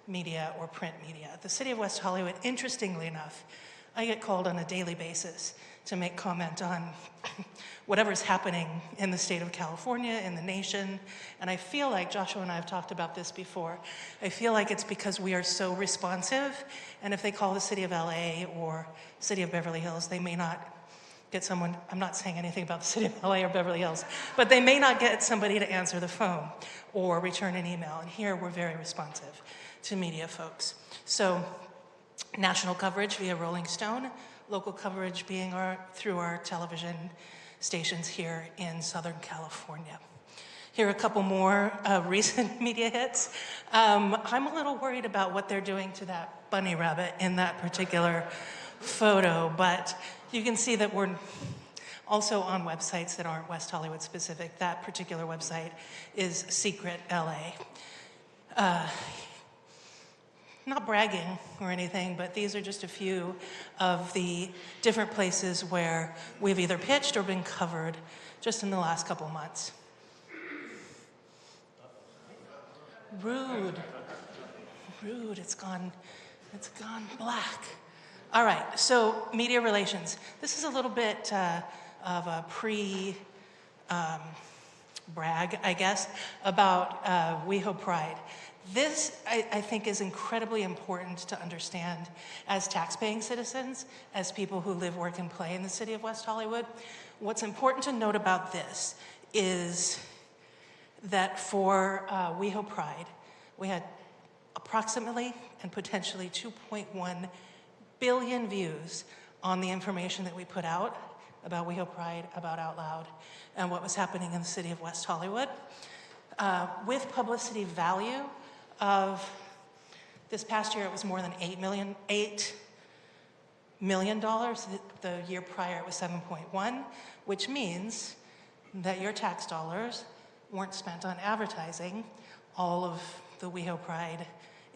media or print media. The city of West Hollywood, interestingly enough, I get called on a daily basis to make comment on whatever's happening in the state of California, in the nation. And I feel like, Joshua and I have talked about this before, I feel like it's because we are so responsive. And if they call the city of LA or city of Beverly Hills, they may not get someone, I'm not saying anything about the city of LA or Beverly Hills, but they may not get somebody to answer the phone or return an email. And here we're very responsive to media folks. So national coverage via Rolling Stone, local coverage being through our television stations here in Southern California. Here are a couple more recent media hits. I'm a little worried about what they're doing to that bunny rabbit in that particular photo, but you can see that we're also on websites that aren't West Hollywood specific. That particular website is Secret LA. Not bragging or anything, but these are just a few of the different places where we've either pitched or been covered just in the last couple months. Rude, it's gone black. All right, so media relations. This is a little bit of a brag, I guess, about WeHo Pride. This, I think, is incredibly important to understand as tax-paying citizens, as people who live, work, and play in the city of West Hollywood. What's important to note about this is that for WeHo Pride, we had approximately and potentially 2.1 billion views on the information that we put out about WeHo Pride, about Out Loud, and what was happening in the city of West Hollywood. With publicity value of this past year, it was more than $8 million. The year prior, it was 7.1, which means that your tax dollars weren't spent on advertising all of the WeHo Pride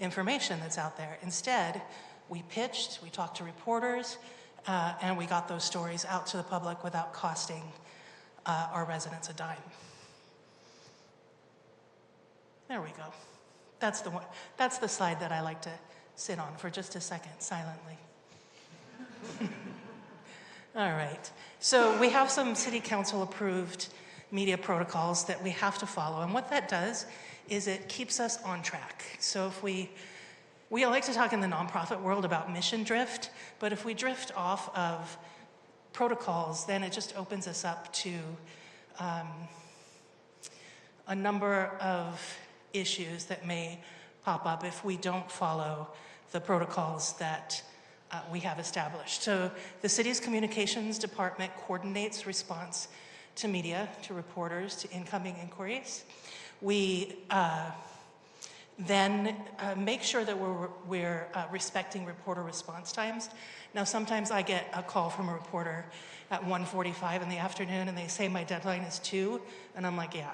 information that's out there. Instead, we pitched, we talked to reporters, and we got those stories out to the public without costing our residents a dime. There we go. That's the one. That's the slide that I like to sit on for just a second, silently. All right. So we have some city council approved media protocols that we have to follow. And what that does is it keeps us on track. So if we like to talk in the nonprofit world about mission drift, but if we drift off of protocols, then it just opens us up to a number of issues that may pop up if we don't follow the protocols that we have established. So the city's communications department coordinates response to media, to reporters, to incoming inquiries. We then make sure that we're respecting reporter response times. Now, sometimes I get a call from a reporter at 1:45 in the afternoon and they say my deadline is 2, and I'm like, yeah,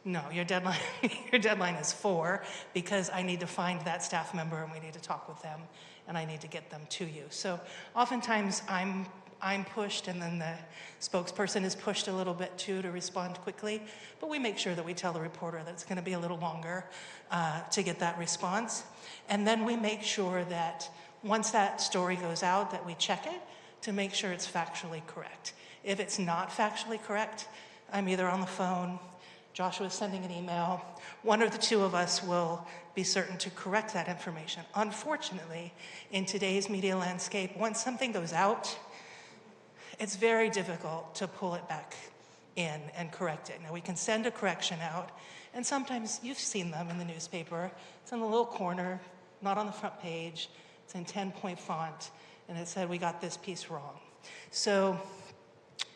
no, your deadline is 4, because I need to find that staff member and we need to talk with them and I need to get them to you. So oftentimes I'm pushed, and then the spokesperson is pushed a little bit too to respond quickly, but we make sure that we tell the reporter that it's going to be a little longer to get that response. And then we make sure that once that story goes out, that we check it to make sure it's factually correct. If it's not factually correct, I'm either on the phone, Joshua's sending an email, one or the two of us will be certain to correct that information. Unfortunately, in today's media landscape, once something goes out, it's very difficult to pull it back in and correct it. Now, we can send a correction out, and sometimes you've seen them in the newspaper. It's in the little corner, not on the front page. It's in 10-point font, and it said, we got this piece wrong. So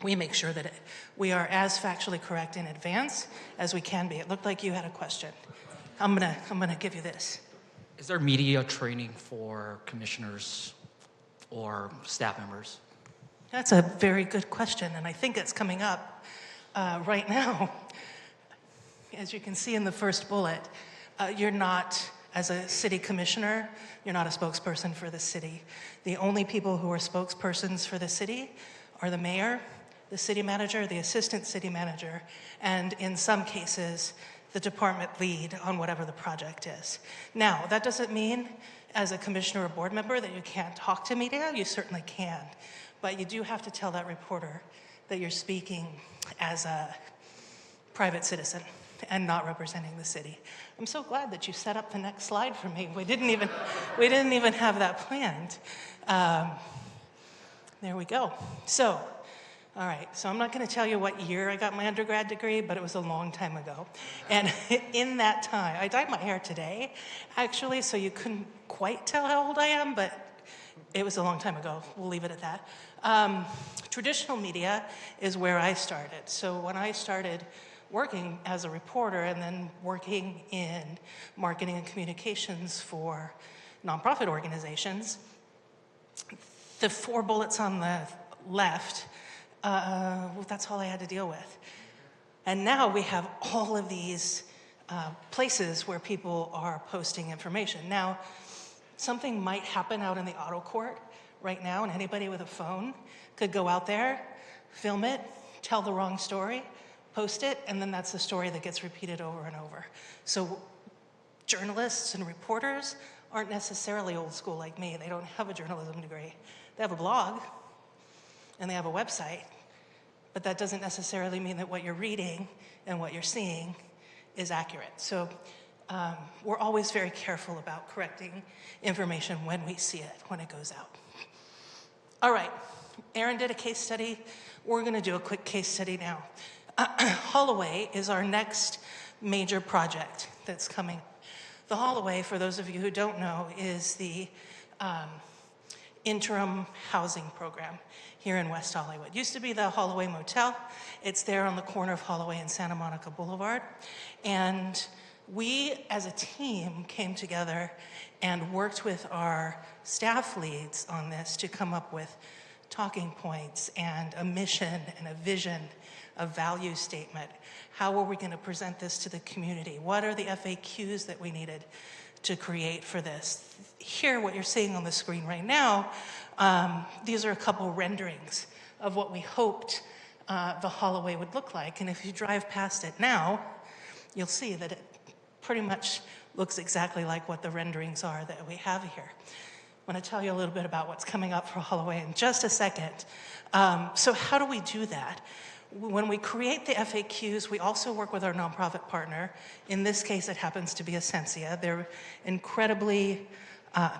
we make sure that we are as factually correct in advance as we can be. It looked like you had a question. I'm gonna give you this. Is there media training for commissioners or staff members? That's a very good question, and I think it's coming up right now. As you can see in the first bullet, you're not, as a city commissioner, you're not a spokesperson for the city. The only people who are spokespersons for the city are the mayor, the city manager, the assistant city manager, and in some cases, the department lead on whatever the project is. Now, that doesn't mean as a commissioner or board member that you can't talk to media. You certainly can. But you do have to tell that reporter that you're speaking as a private citizen and not representing the city. I'm so glad that you set up the next slide for me. We didn't even have that planned. There we go. So, all right, so I'm not gonna tell you what year I got my undergrad degree, but it was a long time ago. And in that time, I dyed my hair today, actually, so you couldn't quite tell how old I am, but it was a long time ago. We'll leave it at that. Traditional media is where I started. So when I started working as a reporter and then working in marketing and communications for nonprofit organizations, the 4 bullets on the left, that's all I had to deal with. And now we have all of these places where people are posting information. Now, something might happen out in the auto court right now, and anybody with a phone could go out there, film it, tell the wrong story, post it, and then that's the story that gets repeated over and over. So journalists and reporters aren't necessarily old school like me. They don't have a journalism degree. They have a blog, and they have a website, but that doesn't necessarily mean that what you're reading and what you're seeing is accurate. So we're always very careful about correcting information when we see it, when it goes out. All right, Aaron did a case study. We're going to do a quick case study now. Holloway is our next major project that's coming. The Holloway, for those of you who don't know, is the interim housing program here in West Hollywood. It used to be the Holloway Motel. It's there on the corner of Holloway and Santa Monica Boulevard. And we, as a team, came together and worked with our staff leads on this to come up with talking points and a mission and a vision, a value statement. How are we going to present this to the community? What are the FAQs that we needed to create for this? Here, what you're seeing on the screen right now, these are a couple renderings of what we hoped the Holloway would look like. And if you drive past it now, you'll see that it pretty much looks exactly like what the renderings are that we have here. I want to tell you a little bit about what's coming up for Holloway in just a second. So how do we do that? When we create the FAQs, we also work with our nonprofit partner. In this case, it happens to be Essentia. They're incredibly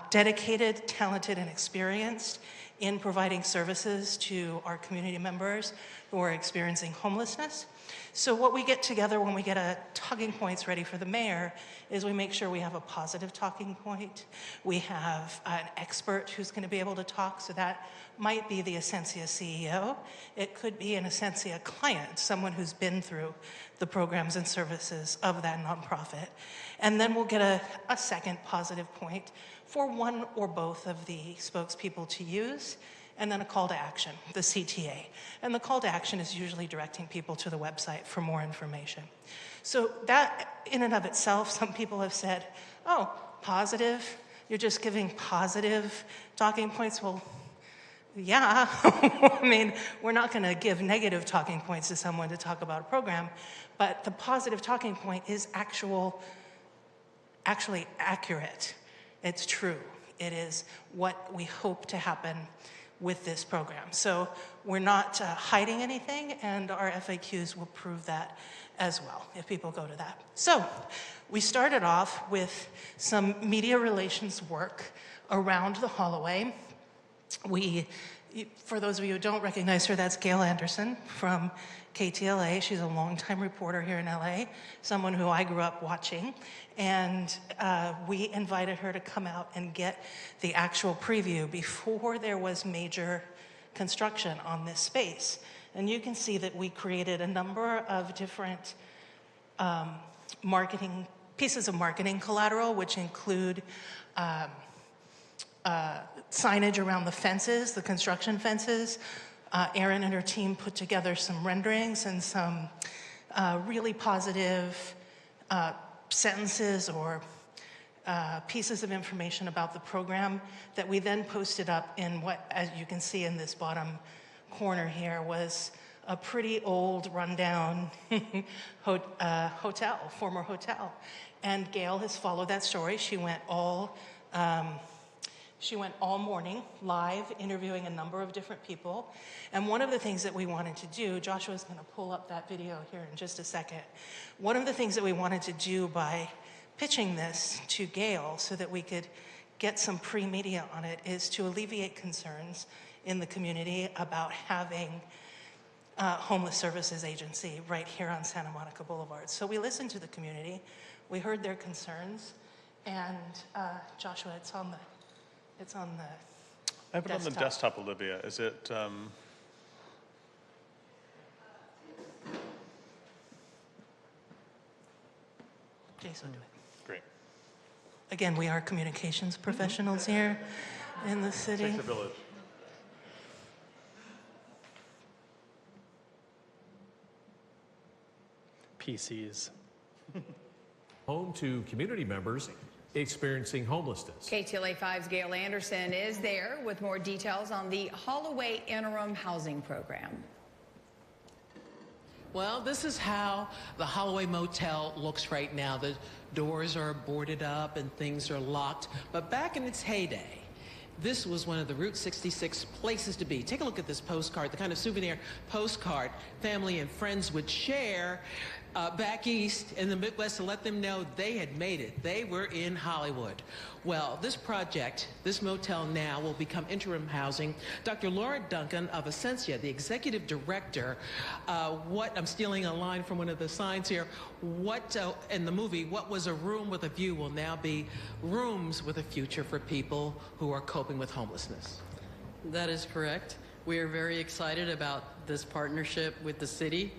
dedicated, talented, and experienced in providing services to our community members who are experiencing homelessness. So what we get together when we get a talking points ready for the mayor is we make sure we have a positive talking point. We have an expert who's going to be able to talk, so that might be the Essentia CEO. It could be an Essentia client, someone who's been through the programs and services of that nonprofit. And then we'll get a second positive point for one or both of the spokespeople to use, and then a call to action, the CTA. And the call to action is usually directing people to the website for more information. So that, in and of itself, some people have said, oh, positive, you're just giving positive talking points. Well, yeah, I mean, we're not gonna give negative talking points to someone to talk about a program, but the positive talking point is actually accurate. It's true. It is what we hope to happen with this program. So we're not hiding anything, and our FAQs will prove that as well, if people go to that. So we started off with some media relations work around the Holloway. For those of you who don't recognize her, that's Gail Anderson from KTLA. She's a longtime reporter here in LA, someone who I grew up watching. And we invited her to come out and get the actual preview before there was major construction on this space. And you can see that we created a number of different pieces of marketing collateral, which include signage around the fences, the construction fences. Erin and her team put together some renderings and some really positive sentences or pieces of information about the program that we then posted up in what, as you can see in this bottom corner here, was a pretty old, rundown hotel, former hotel. And Gail has followed that story. She went all morning live, interviewing a number of different people. And one of the things that we wanted to do, Joshua's going to pull up that video here in just a second. One of the things that we wanted to do by pitching this to Gail so that we could get some pre-media on it is to alleviate concerns in the community about having homeless services agency right here on Santa Monica Boulevard. So we listened to the community, we heard their concerns, and Joshua, it's on the I have it on the desktop, Olivia. Is it? Jason, do it. Great. Again, we are communications professionals here in the city. Takes a village. PCs. Home to community members experiencing homelessness. KTLA 5's Gail Anderson is there with more details on the Holloway Interim Housing Program. Well, this is how the Holloway Motel looks right now. The doors are boarded up and things are locked. But back in its heyday, this was one of the Route 66 places to be. Take a look at this postcard, the kind of souvenir postcard family and friends would share. back east in the Midwest to let them know they had made it. They were in Hollywood. Well, this project, this motel now, will become interim housing. Dr. Laura Duncan of Essentia, the executive director, I'm stealing a line from one of the signs here, in the movie, what was a room with a view will now be rooms with a future for people who are coping with homelessness. That is correct. We are very excited about this partnership with the city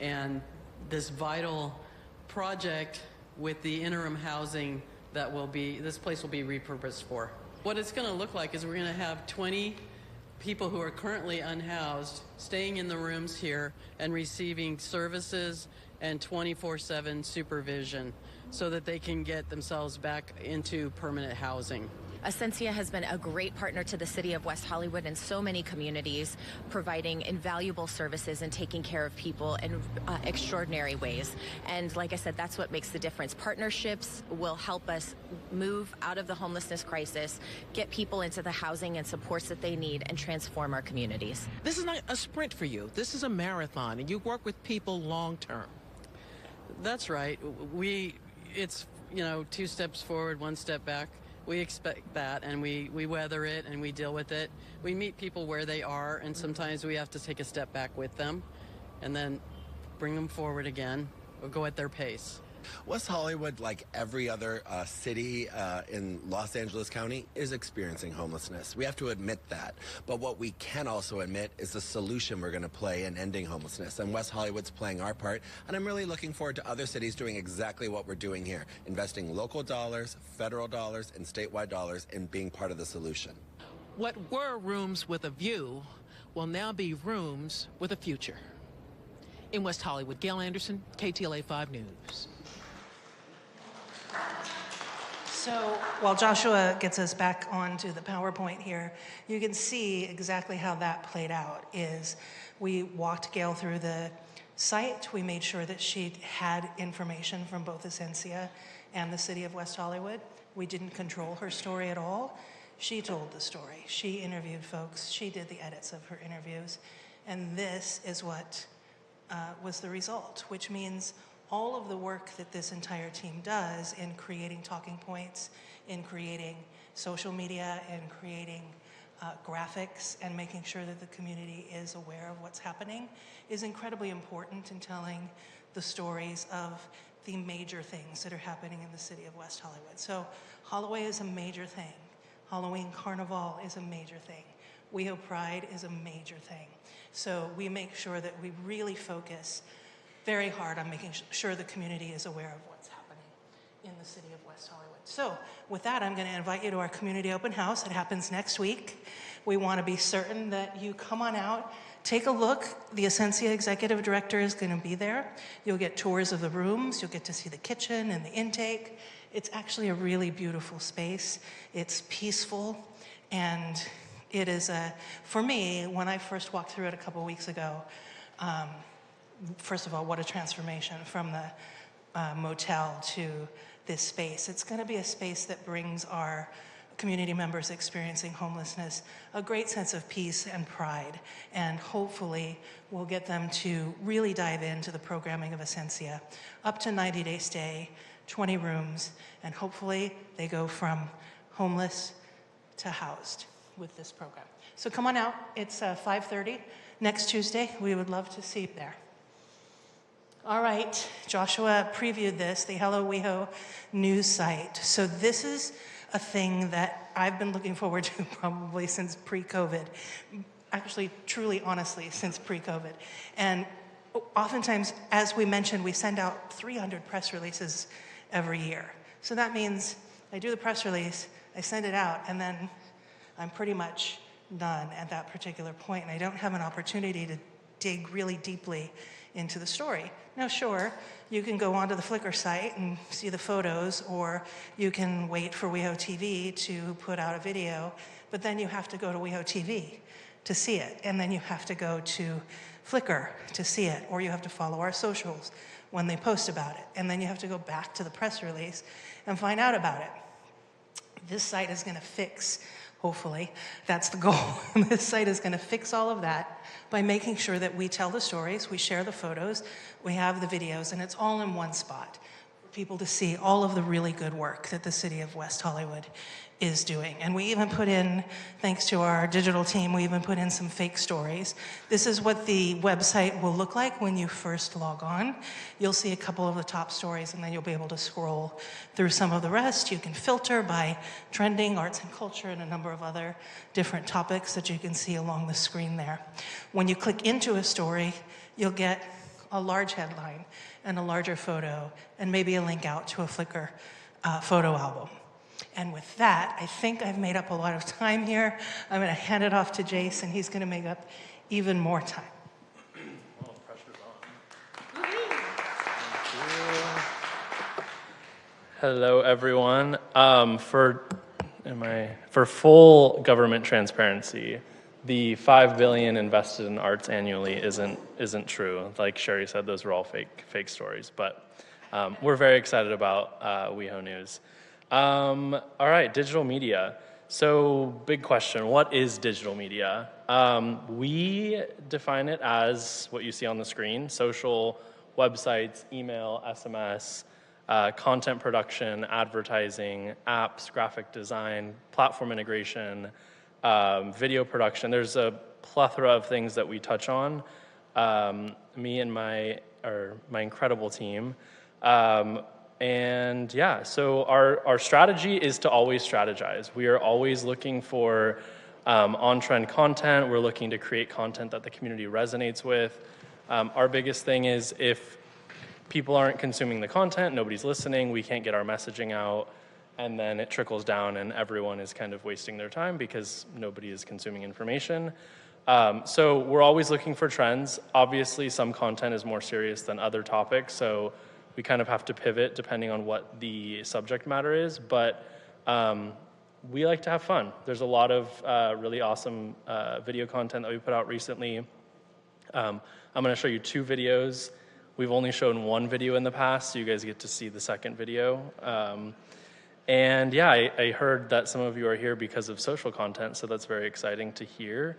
and this vital project with the interim housing that this place will be repurposed for. What it's going to look like is we're going to have 20 people who are currently unhoused staying in the rooms here and receiving services and 24/7 supervision so that they can get themselves back into permanent housing. Essentia has been a great partner to the city of West Hollywood and so many communities, providing invaluable services and taking care of people in extraordinary ways. And like I said, that's what makes the difference. Partnerships will help us move out of the homelessness crisis, get people into the housing and supports that they need, and transform our communities. This is not a sprint for you. This is a marathon, and you work with people long term. That's right. It's 2 steps forward, 1 step back. We expect that, and we weather it, and we deal with it. We meet people where they are, and sometimes we have to take a step back with them and then bring them forward again or go at their pace. West Hollywood, like every other city in Los Angeles County, is experiencing homelessness. We have to admit that. But what we can also admit is the solution we're going to play in ending homelessness. And West Hollywood's playing our part. And I'm really looking forward to other cities doing exactly what we're doing here, investing local dollars, federal dollars, and statewide dollars in being part of the solution. What were rooms with a view will now be rooms with a future. In West Hollywood, Gail Anderson, KTLA 5 News. So while Joshua gets us back onto the PowerPoint here, you can see exactly how that played out. We walked Gail through the site. We made sure that she had information from both Essentia and the city of West Hollywood. We didn't control her story at all. She told the story. She interviewed folks. She did the edits of her interviews. And this is what was the result, which means all of the work that this entire team does in creating talking points, in creating social media, in creating graphics, and making sure that the community is aware of what's happening is incredibly important in telling the stories of the major things that are happening in the city of West Hollywood. So Holloway is a major thing. Halloween Carnival is a major thing. WeHo Pride is a major thing. So we make sure that we really focus very hard on making sure the community is aware of what's happening in the city of West Hollywood. So with that, I'm going to invite you to our community open house. It happens next week. We want to be certain that you come on out, take a look. The Essentia executive director is going to be there. You'll get tours of the rooms. You'll get to see the kitchen and the intake. It's actually a really beautiful space. It's peaceful, and it is for me, when I first walked through it a couple weeks ago, first of all, what a transformation from the motel to this space. It's going to be a space that brings our community members experiencing homelessness a great sense of peace and pride, and hopefully we'll get them to really dive into the programming of Essentia. Up to 90-day stay, 20 rooms, and hopefully they go from homeless to housed with this program. So come on out. It's 5:30 next Tuesday. We would love to see you there. All right, Joshua previewed this, the Hello WeHo news site. So this is a thing that I've been looking forward to probably since pre-COVID. Actually, truly, honestly, since pre-COVID. And oftentimes, as we mentioned, we send out 300 press releases every year. So that means I do the press release, I send it out, and then I'm pretty much done at that particular point, and I don't have an opportunity to dig really deeply into the story. Now, sure, you can go onto the Flickr site and see the photos, or you can wait for WeHoTV to put out a video, but then you have to go to WeHoTV to see it, and then you have to go to Flickr to see it, or you have to follow our socials when they post about it, and then you have to go back to the press release and find out about it. This site is going to fix hopefully. That's the goal. This site is going to fix all of that by making sure that we tell the stories, we share the photos, we have the videos, and it's all in one spot for people to see all of the really good work that the city of West Hollywood is doing. And we even put in, thanks to our digital team, we even put in some fake stories. This is what the website will look like when you first log on. You'll see a couple of the top stories, and then you'll be able to scroll through some of the rest. You can filter by trending, arts and culture, and a number of other different topics that you can see along the screen there. When you click into a story, you'll get a large headline and a larger photo, and maybe a link out to a Flickr photo album. And with that, I think I've made up a lot of time here. I'm going to hand it off to Jace, and he's going to make up even more time. Oh, pressure's on. Hello, everyone. For full government transparency, the $5 billion invested in arts annually isn't true. Like Sherry said, those are all fake stories. But we're very excited about WeHo News. All right, digital media. So big question, what is digital media? We define it as what you see on the screen: social, websites, email, SMS, content production, advertising, apps, graphic design, platform integration, video production. There's a plethora of things that we touch on. Me and my incredible team. And yeah, so our strategy is to always strategize. We are always looking for on-trend content. We're looking to create content that the community resonates with. Our biggest thing is if people aren't consuming the content, nobody's listening, we can't get our messaging out, and then it trickles down and everyone is kind of wasting their time because nobody is consuming information. So we're always looking for trends. Obviously, some content is more serious than other topics, so we kind of have to pivot depending on what the subject matter is, but we like to have fun. There's a lot of really awesome video content that we put out recently. I'm gonna show you 2 videos. We've only shown 1 video in the past, so you guys get to see the second video. And yeah, I heard that some of you are here because of social content, so that's very exciting to hear.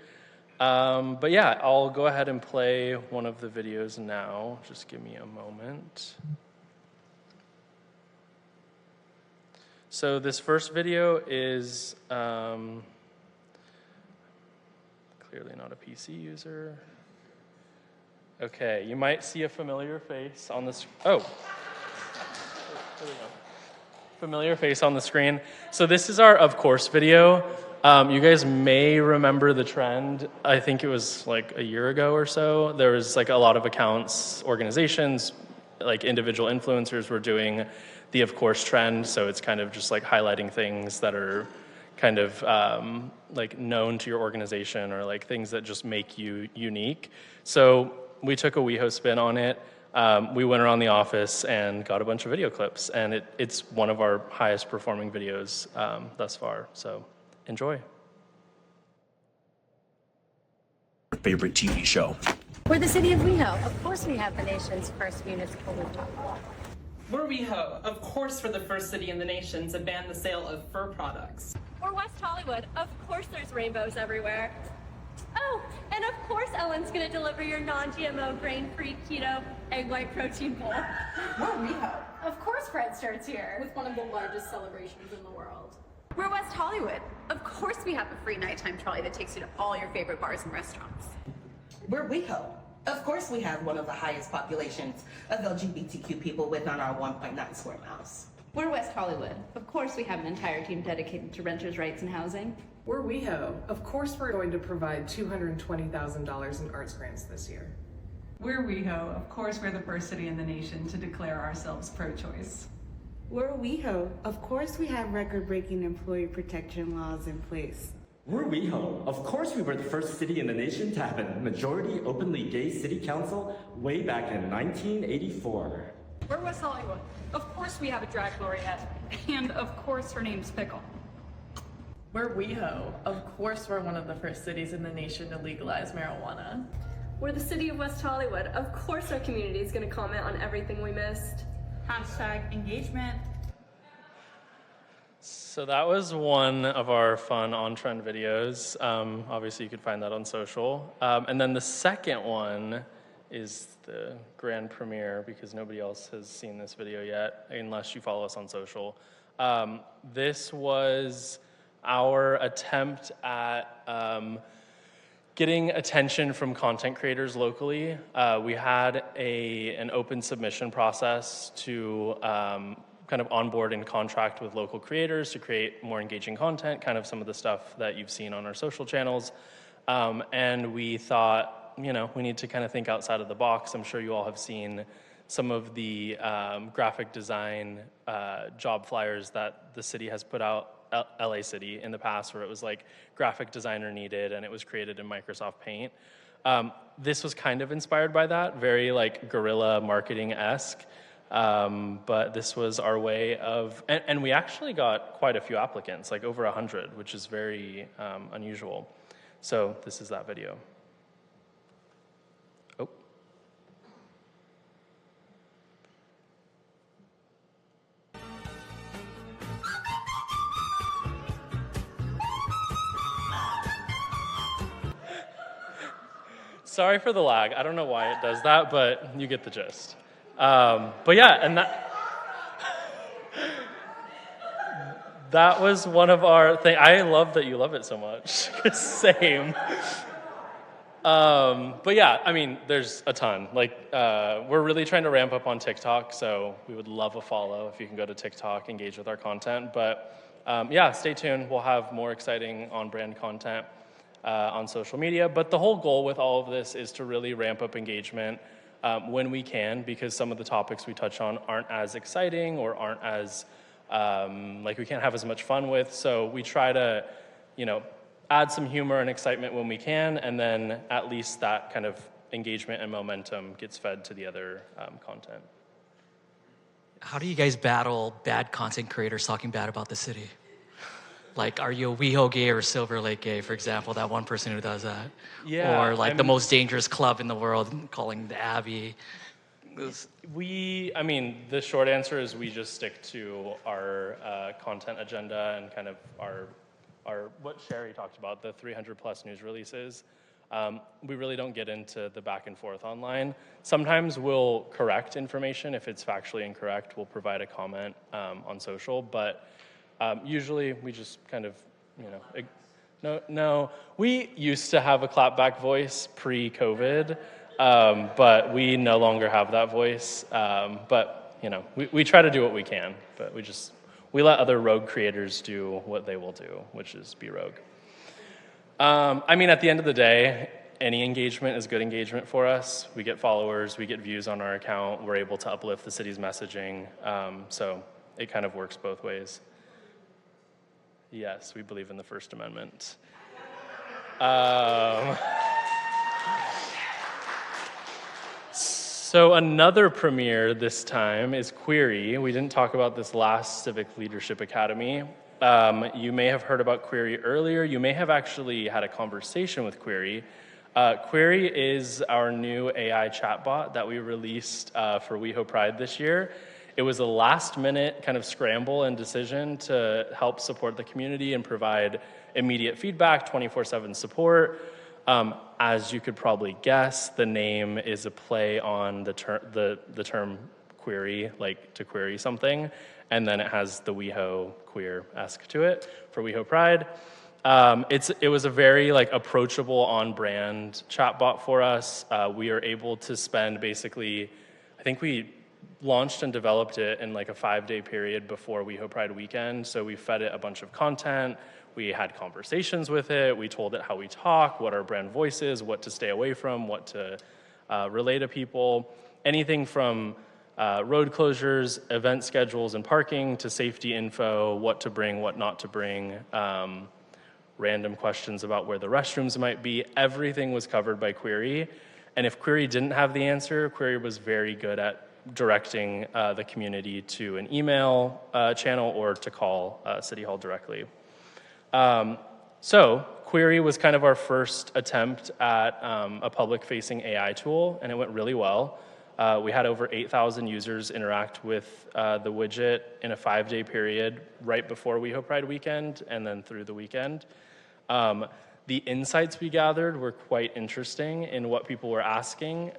But yeah, I'll go ahead and play one of the videos now. Just give me a moment. So this first video is clearly not a PC user. Okay, you might see a familiar face on the there we go. Familiar face on the screen. So this is our Of Course video. You guys may remember the trend. I think it was like a year ago or so. There was like a lot of accounts, organizations, like individual influencers were doing the Of Course trend. So it's kind of just like highlighting things that are kind of like known to your organization or like things that just make you unique. So we took a WeHo spin on it. We went around the office and got a bunch of video clips, and it's one of our highest performing videos thus far. So enjoy. Favorite TV show? We're the city of WeHo. Of course we have the nation's first municipal rooftop. We're WeHo. Of course we're the first city in the nation to ban the sale of fur products. We're West Hollywood. Of course there's rainbows everywhere. Oh, and of course Ellen's gonna deliver your non-GMO, grain-free, keto, egg white protein bowl. We're WeHo. Of course Fred starts here. With one of the largest celebrations in the world. We're West Hollywood. Of course we have a free nighttime trolley that takes you to all your favorite bars and restaurants. We're WeHo. Of course we have one of the highest populations of LGBTQ people within our 1.9 square miles. We're West Hollywood. Of course we have an entire team dedicated to renters' rights and housing. We're WeHo. Of course we're going to provide $220,000 in arts grants this year. We're WeHo. Of course we're the first city in the nation to declare ourselves pro-choice. We're WeHo. Of course we have record-breaking employee protection laws in place. We're WeHo. Of course we were the first city in the nation to have a majority openly gay city council way back in 1984. We're West Hollywood. Of course we have a drag laureate. And of course her name's Pickle. We're WeHo. Of course we're one of the first cities in the nation to legalize marijuana. We're the city of West Hollywood. Of course our community is gonna comment on everything we missed. #engagement. So that was one of our fun on-trend videos. Obviously, you could find that on social. And then the second one is the grand premiere, because nobody else has seen this video yet, unless you follow us on social. This was our attempt at getting attention from content creators locally. We had an open submission process to kind of onboard and contract with local creators to create more engaging content, kind of some of the stuff that you've seen on our social channels. And we thought, you know, we need to kind of think outside of the box. I'm sure you all have seen some of the graphic design job flyers that the city has put out, LA City, in the past, where it was like graphic designer needed and it was created in Microsoft Paint. This was kind of inspired by that, very like guerrilla marketing-esque. But this was our way of, and we actually got quite a few applicants, like over 100, which is very unusual. So this is that video. Oh. Sorry for the lag. I don't know why it does that, but you get the gist. But yeah, and that was one of our things. I love that you love it so much. Same. But yeah, I mean, there's a ton. Like, we're really trying to ramp up on TikTok, so we would love a follow if you can go to TikTok, engage with our content. But yeah, stay tuned. We'll have more exciting on-brand content on social media. But the whole goal with all of this is to really ramp up engagement when we can, because some of the topics we touch on aren't as exciting or aren't as, like, we can't have as much fun with. So we try to, you know, add some humor and excitement when we can, and then at least that kind of engagement and momentum gets fed to the other content. How do you guys battle bad content creators talking bad about the city? Like, are you a WeHo gay or Silver Lake gay, for example, that one person who does that? Yeah. Or like the most dangerous club in the world, calling the Abbey. I mean, the short answer is we just stick to our content agenda and kind of our what Sherry talked about, the 300 plus news releases. We really don't get into the back and forth online. Sometimes we'll correct information. If it's factually incorrect, we'll provide a comment on social, but usually we just kind of, you know, no. We used to have a clapback voice pre-COVID, but we no longer have that voice. But, you know, we try to do what we can, but we let other rogue creators do what they will do, which is be rogue. I mean, at the end of the day, any engagement is good engagement for us. We get followers, we get views on our account, we're able to uplift the city's messaging. So it kind of works both ways. Yes, we believe in the First Amendment. So another premiere this time is Query. We didn't talk about this last Civic Leadership Academy. You may have heard about Query earlier. You may have actually had a conversation with Query. Query is our new AI chatbot that we released for WeHo Pride this year. It was a last-minute kind of scramble and decision to help support the community and provide immediate feedback, 24/7 support. As you could probably guess, the name is a play on the term query, like to query something, and then it has the WeHo queer-esque to it for WeHo Pride. It was a very like approachable, on-brand chatbot for us. We are able to spend basically, I think we launched and developed it in like a 5-day period before WeHo Pride weekend. So we fed it a bunch of content. We had conversations with it. We told it how we talk, what our brand voice is, what to stay away from, what to relay to people. Anything from road closures, event schedules and parking, to safety info, what to bring, what not to bring, random questions about where the restrooms might be. Everything was covered by Query. And if Query didn't have the answer, Query was very good at directing the community to an email channel or to call City Hall directly. So Query was kind of our first attempt at a public-facing AI tool, and it went really well. We had over 8,000 users interact with the widget in a 5-day period right before WeHo Pride weekend and then through the weekend. The insights we gathered were quite interesting in what people were asking.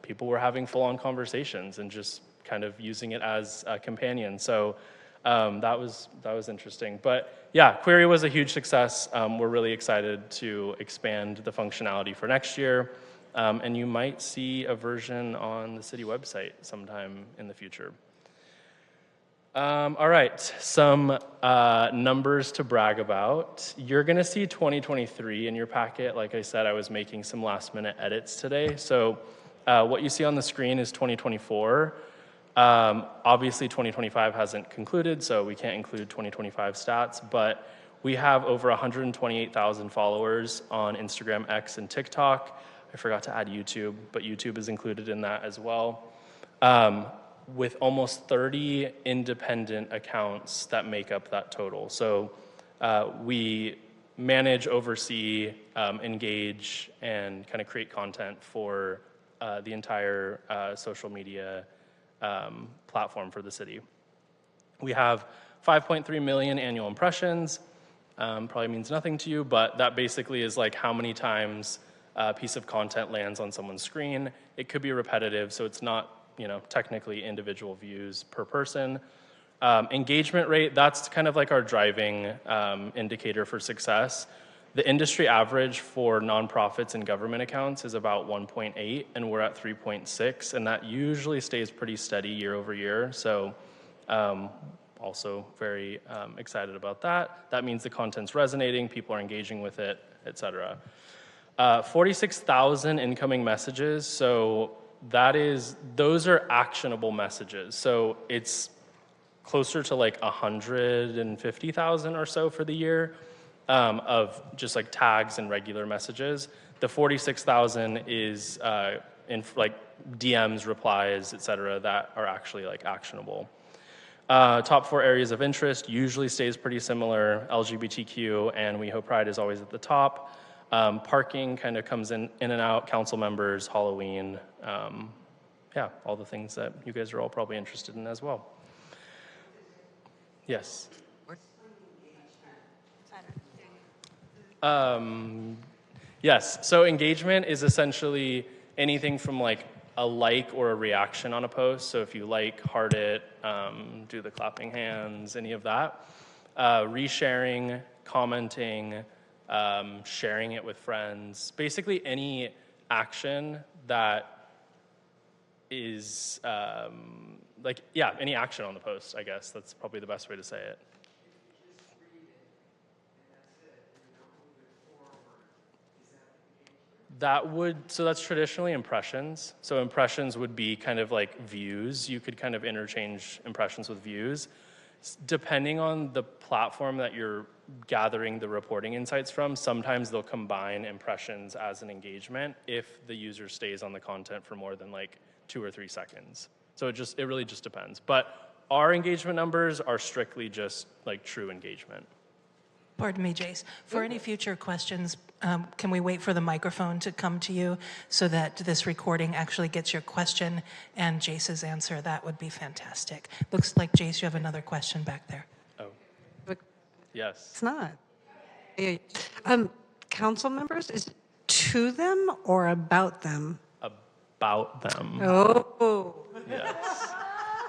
People were having full-on conversations and just kind of using it as a companion. So that was interesting. But yeah, Query was a huge success. We're really excited to expand the functionality for next year. And you might see a version on the city website sometime in the future. All right, some numbers to brag about. You're gonna see 2023 in your packet. Like I said, I was making some last minute edits today. So what you see on the screen is 2024. Obviously 2025 hasn't concluded, so we can't include 2025 stats, but we have over 128,000 followers on Instagram, X, and TikTok. I forgot to add YouTube, but YouTube is included in that as well. With almost 30 independent accounts that make up that total. So we manage, oversee, engage, and kind of create content for the entire social media platform for the city. We have 5.3 million annual impressions. Probably means nothing to you, but that basically is like how many times a piece of content lands on someone's screen. It could be repetitive, so it's not, technically individual views per person. Engagement rate, that's kind of like our driving indicator for success. The industry average for nonprofits and government accounts is about 1.8, and we're at 3.6, and that usually stays pretty steady year over year. So also very excited about that. That means the content's resonating, people are engaging with it, etc. 46,000 incoming messages, so those are actionable messages. So it's closer to like 150,000 or so for the year of just like tags and regular messages. The 46,000 is in like DMs, replies, etc. that are actually like actionable. Top 4 areas of interest usually stays pretty similar. LGBTQ and WeHo Pride is always at the top. Parking kind of comes in and out, council members, Halloween, yeah, all the things that you guys are all probably interested in as well. Yes. Yes, so engagement is essentially anything from like a like or a reaction on a post. So if you like, heart it, do the clapping hands, any of that. Resharing, commenting, sharing it with friends, basically any action that is any action on the post, I guess. That's probably the best way to say it. So that's traditionally impressions. So impressions would be kind of like views. You could kind of interchange impressions with views. Depending on the platform that you're gathering the reporting insights from, sometimes they'll combine impressions as an engagement if the user stays on the content for more than like 2 or 3 seconds. So it really just depends. But our engagement numbers are strictly just like true engagement. Pardon me, Jace. For any future questions, can we wait for the microphone to come to you so that this recording actually gets your question and Jace's answer? That would be fantastic. Looks like, Jace, you have another question back there. Oh. Yes. It's not. Council members, is it to them or about them? About them. Oh. Yes.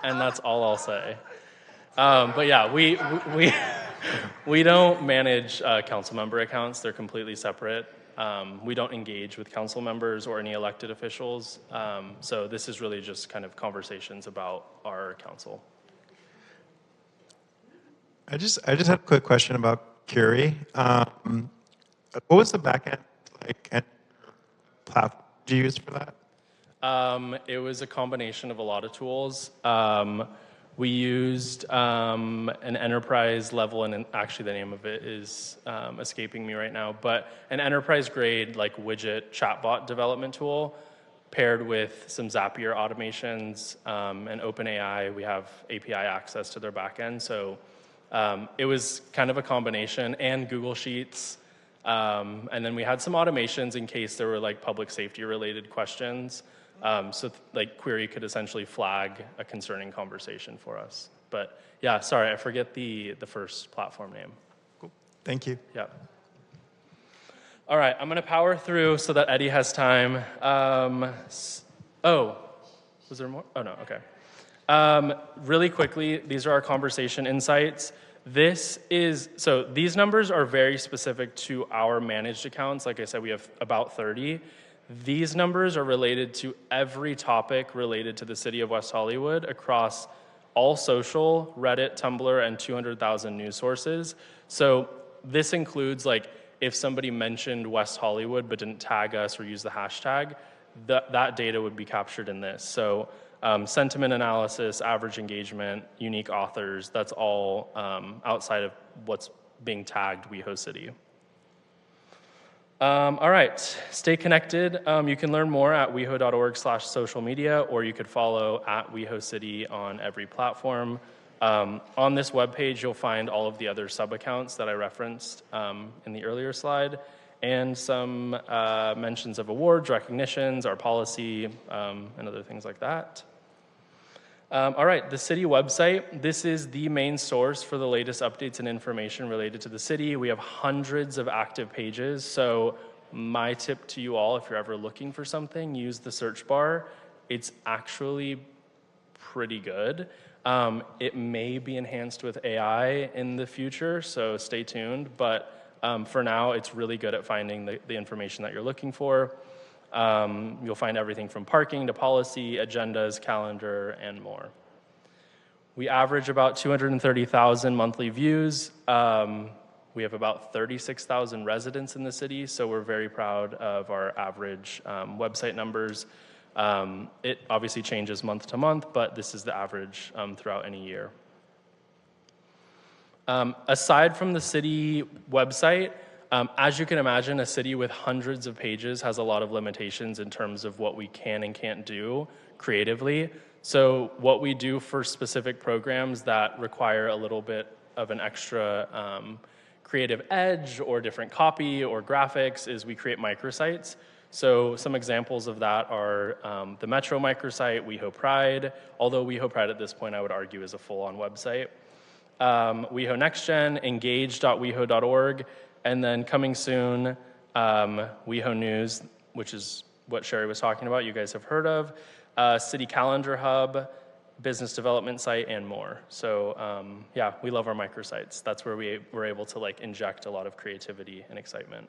And that's all I'll say. But yeah, we don't manage council member accounts. They're completely separate. We don't engage with council members or any elected officials. So this is really just kind of conversations about our council. I just had a quick question about Curie. What was the backend like and platform did you use for that? It was a combination of a lot of tools. We used an enterprise level, and actually the name of it is escaping me right now, but an enterprise grade like widget chatbot development tool paired with some Zapier automations and OpenAI. We have API access to their backend. So it was kind of a combination, and Google Sheets. And then we had some automations in case there were like public safety related questions. So like query could essentially flag a concerning conversation for us. But yeah, sorry, I forget the first platform name. Cool. Thank you. Yeah. All right, I'm gonna power through so that Eddie has time. Oh, was there more? Oh no, okay. Really quickly, these are our conversation insights. So these numbers are very specific to our managed accounts. Like I said, we have about 30. These numbers are related to every topic related to the city of West Hollywood across all social, Reddit, Tumblr, and 200,000 news sources. So this includes like if somebody mentioned West Hollywood but didn't tag us or use the hashtag, that data would be captured in this. So sentiment analysis, average engagement, unique authors, that's all outside of what's being tagged WeHoCity. All right, stay connected. You can learn more at weho.org/social media, or you could follow at WeHoCity on every platform. On this webpage, you'll find all of the other sub-accounts that I referenced in the earlier slide, and some mentions of awards, recognitions, our policy, and other things like that. All right, the city website. This is the main source for the latest updates and information related to the city. We have hundreds of active pages, so my tip to you all, if you're ever looking for something, use the search bar. It's actually pretty good. It may be enhanced with AI in the future, so stay tuned, but for now, it's really good at finding the information that you're looking for. You'll find everything from parking to policy, agendas, calendar, and more. We average about 230,000 monthly views. We have about 36,000 residents in the city, so we're very proud of our average website numbers. It obviously changes month to month, but this is the average throughout any year. Aside from the city website, as you can imagine, a city with hundreds of pages has a lot of limitations in terms of what we can and can't do creatively. So what we do for specific programs that require a little bit of an extra creative edge or different copy or graphics is we create microsites. So some examples of that are the Metro microsite, WeHo Pride, although WeHo Pride at this point I would argue is a full-on website. WeHo NextGen, engage.weho.org, and then coming soon, WeHo News, which is what Sherry was talking about, you guys have heard of, City Calendar Hub, business development site, and more. So yeah, we love our microsites. That's where we're able to like inject a lot of creativity and excitement.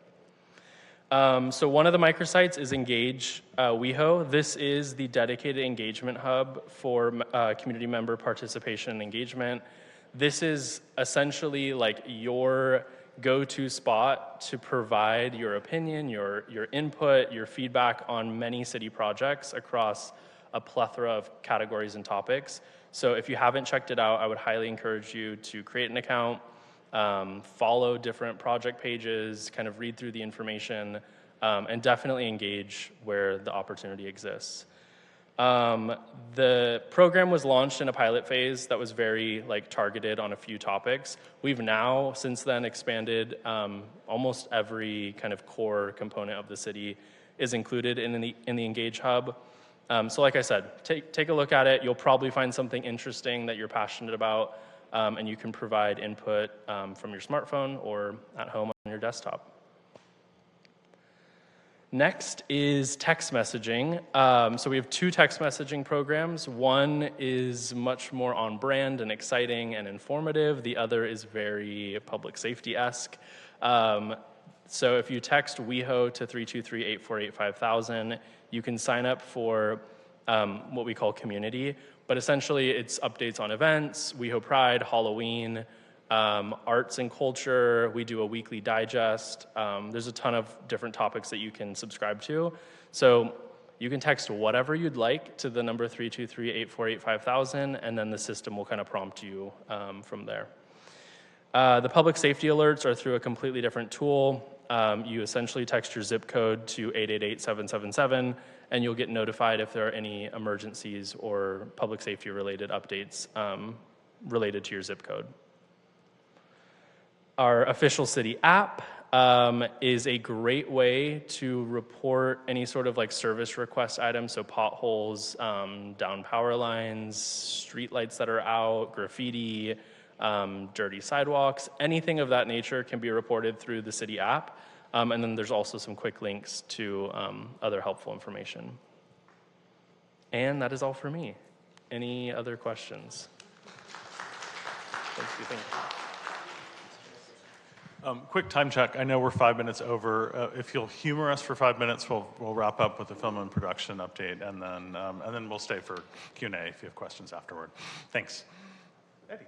So one of the microsites is Engage WeHo. This is the dedicated engagement hub for community member participation and engagement. This is essentially like your go-to spot to provide your opinion, your input, your feedback on many city projects across a plethora of categories and topics. So if you haven't checked it out, I would highly encourage you to create an account, follow different project pages, kind of read through the information, and definitely engage where the opportunity exists. The program was launched in a pilot phase that was very targeted on a few topics. We've now since then expanded. Almost every kind of core component of the city is included in the Engage Hub. So like I said, take a look at it. You'll probably find something interesting that you're passionate about, and you can provide input from your smartphone or at home on your desktop. Next is text messaging. So we have two text messaging programs. One is much more on brand and exciting and informative. The other is very public safety-esque. So if you text WeHo to 323-848-5000, you can sign up for what we call community. But essentially, it's updates on events, WeHo Pride, Halloween, arts and culture. We do a weekly digest. There's a ton of different topics that you can subscribe to. So you can text whatever you'd like to the number 323-848-5000, and then the system will kind of prompt you from there. The public safety alerts are through a completely different tool. You essentially text your zip code to 888-777, and you'll get notified if there are any emergencies or public safety related updates related to your zip code. Our official city app, is a great way to report any sort of like service request items, so potholes, down power lines, street lights that are out, graffiti, dirty sidewalks, anything of that nature can be reported through the city app. And then there's also some quick links to other helpful information. And that is all for me. Any other questions? Thank you. Quick time check. I know we're 5 minutes over. If you'll humor us for 5 minutes, we'll wrap up with the film and production update, and then we'll stay for Q&A if you have questions afterward. Thanks. Eddie.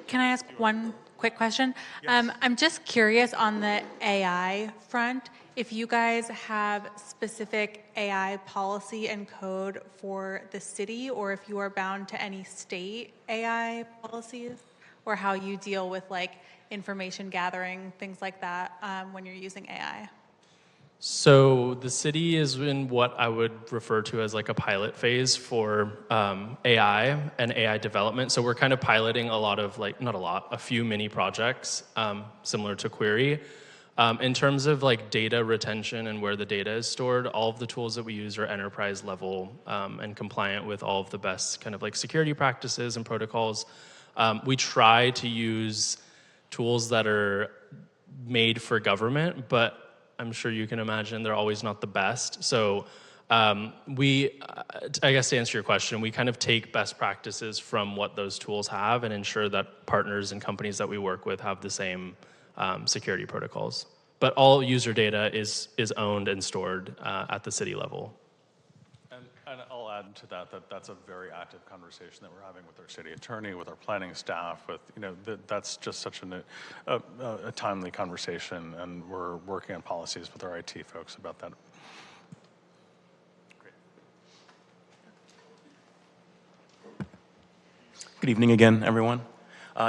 Can I ask one quick question? I'm just curious on the AI front, if you guys have specific AI policy and code for the city, or if you are bound to any state AI policies, or how you deal with like information gathering, things like that, when you're using AI. So the city is in what I would refer to as like a pilot phase for AI and AI development. So we're kind of piloting a lot of like, not a lot, a few mini projects similar to Query. In terms of like data retention and where the data is stored, all of the tools that we use are enterprise level and compliant with all of the best kind of like security practices and protocols. We try to use tools that are made for government, but I'm sure you can imagine they're always not the best. So I guess to answer your question, we kind of take best practices from what those tools have and ensure that partners and companies that we work with have the same security protocols. But all user data is owned and stored at the city level. And I'll add to that that's a very active conversation that we're having with our city attorney, with our planning staff, with, that's just such a timely conversation, and we're working on policies with our IT folks about that. Great. Good evening again, everyone.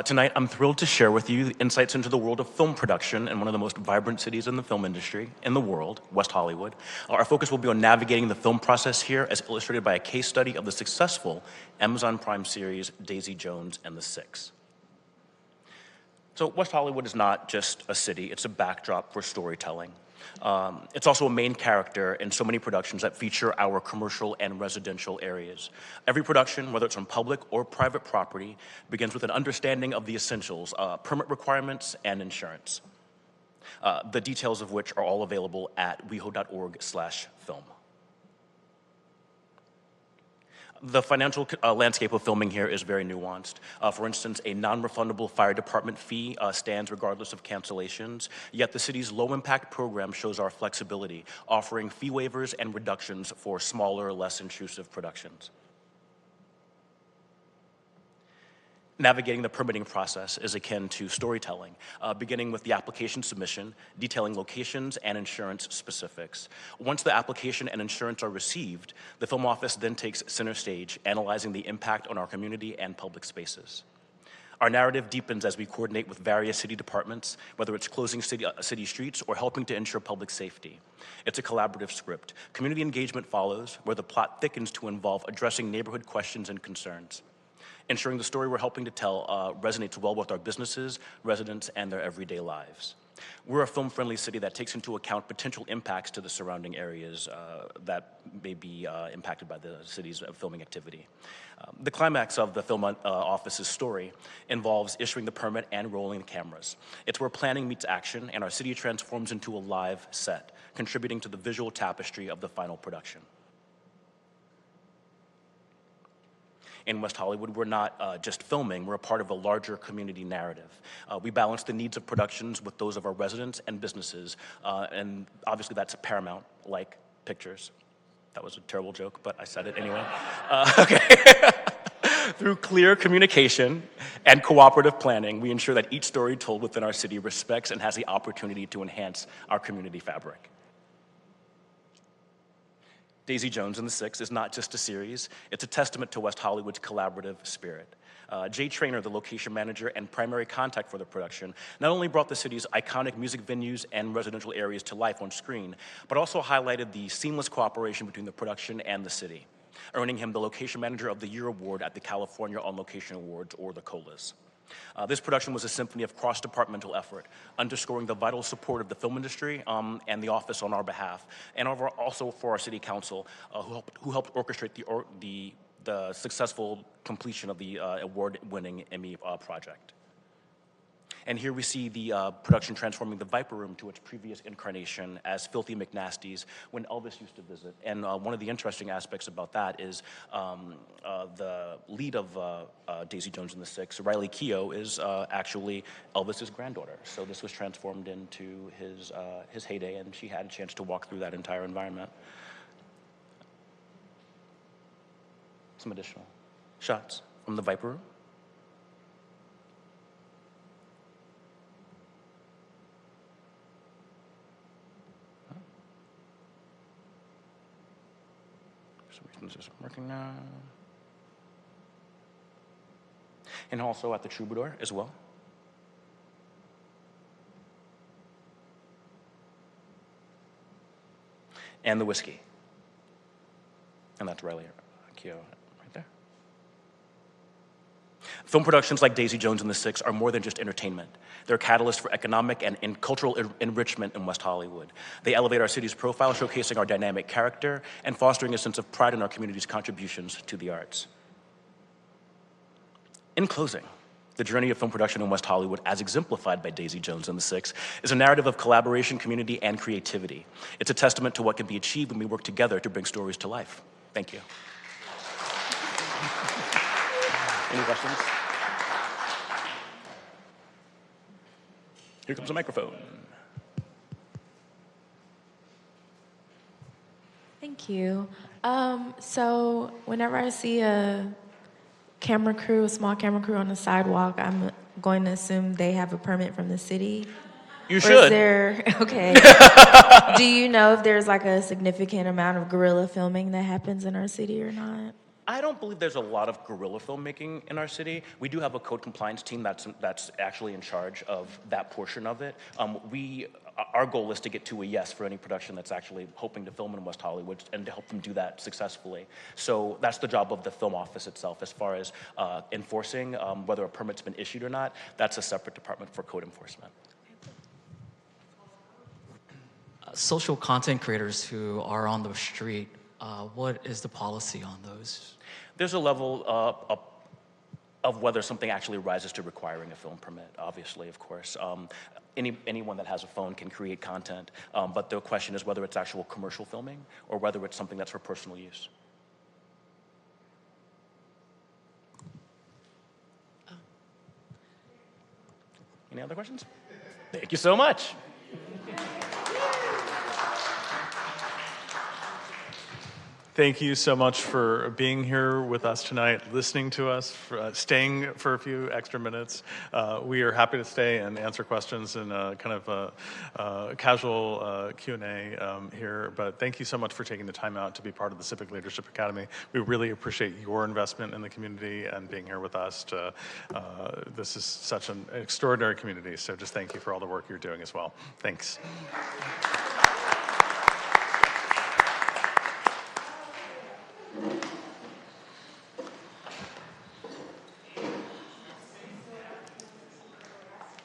Tonight, I'm thrilled to share with you insights into the world of film production in one of the most vibrant cities in the film industry in the world, West Hollywood. Our focus will be on navigating the film process here, as illustrated by a case study of the successful Amazon Prime series, Daisy Jones and the Six. So West Hollywood is not just a city, it's a backdrop for storytelling. It's also a main character in so many productions that feature our commercial and residential areas. Every production, whether it's on public or private property, begins with an understanding of the essentials, permit requirements, and insurance. The details of which are all available at WeHo.org/film. The financial landscape of filming here is very nuanced. For instance, a non-refundable fire department fee stands regardless of cancellations, yet the city's low-impact program shows our flexibility, offering fee waivers and reductions for smaller, less intrusive productions. Navigating the permitting process is akin to storytelling, beginning with the application submission, detailing locations and insurance specifics. Once the application and insurance are received, the film office then takes center stage, analyzing the impact on our community and public spaces. Our narrative deepens as we coordinate with various city departments, whether it's closing city streets or helping to ensure public safety. It's a collaborative script. Community engagement follows, where the plot thickens to involve addressing neighborhood questions and concerns, ensuring the story we're helping to tell resonates well with our businesses, residents, and their everyday lives. We're a film-friendly city that takes into account potential impacts to the surrounding areas that may be impacted by the city's filming activity. The climax of the film office's story involves issuing the permit and rolling the cameras. It's where planning meets action, and our city transforms into a live set, contributing to the visual tapestry of the final production. In West Hollywood, we're not just filming, we're a part of a larger community narrative. We balance the needs of productions with those of our residents and businesses, and obviously that's paramount, like pictures. That was a terrible joke, but I said it anyway. Okay. Through clear communication and cooperative planning, we ensure that each story told within our city respects and has the opportunity to enhance our community fabric. Daisy Jones and the Six is not just a series, it's a testament to West Hollywood's collaborative spirit. Jay Traynor, the location manager and primary contact for the production, not only brought the city's iconic music venues and residential areas to life on screen, but also highlighted the seamless cooperation between the production and the city, earning him the Location Manager of the Year award at the California On Location Awards, or the COLAs. This production was a symphony of cross-departmental effort, underscoring the vital support of the film industry and the office on our behalf, and also for our city council, who helped orchestrate the successful completion of the award-winning Emmy project. And here we see the production transforming the Viper Room to its previous incarnation as Filthy McNasties when Elvis used to visit. And one of the interesting aspects about that is the lead of Daisy Jones and the Six, Riley Keough, is actually Elvis's granddaughter. So this was transformed into his heyday, and she had a chance to walk through that entire environment. Some additional shots from the Viper Room. This isn't working now. And also at the Troubadour as well. And the Whiskey. And that's Riley Keough right there. Film productions like Daisy Jones and the Six are more than just entertainment. They're catalysts for economic and cultural enrichment in West Hollywood. They elevate our city's profile, showcasing our dynamic character and fostering a sense of pride in our community's contributions to the arts. In closing, the journey of film production in West Hollywood, as exemplified by Daisy Jones and the Six, is a narrative of collaboration, community, and creativity. It's a testament to what can be achieved when we work together to bring stories to life. Thank you. Any questions? Here comes a microphone. Thank you. So whenever I see a camera crew, a small camera crew on the sidewalk, I'm going to assume they have a permit from the city. You should. Is there, okay. Do you know if there's like a significant amount of guerrilla filming that happens in our city or not? I don't believe there's a lot of guerrilla filmmaking in our city. We do have a code compliance team that's actually in charge of that portion of it. Our goal is to get to a yes for any production that's actually hoping to film in West Hollywood and to help them do that successfully. So that's the job of the film office itself. As far as enforcing whether a permit's been issued or not, that's a separate department for code enforcement. Social content creators who are on the street, what is the policy on those? There's a level of whether something actually rises to requiring a film permit, obviously, of course. Anyone that has a phone can create content, but the question is whether it's actual commercial filming or whether it's something that's for personal use. Any other questions? Thank you so much. Thank you so much for being here with us tonight, listening to us, staying for a few extra minutes. We are happy to stay and answer questions in a kind of a casual Q&A here, but thank you so much for taking the time out to be part of the Civic Leadership Academy. We really appreciate your investment in the community and being here with us. This is such an extraordinary community, so just thank you for all the work you're doing as well. Thanks.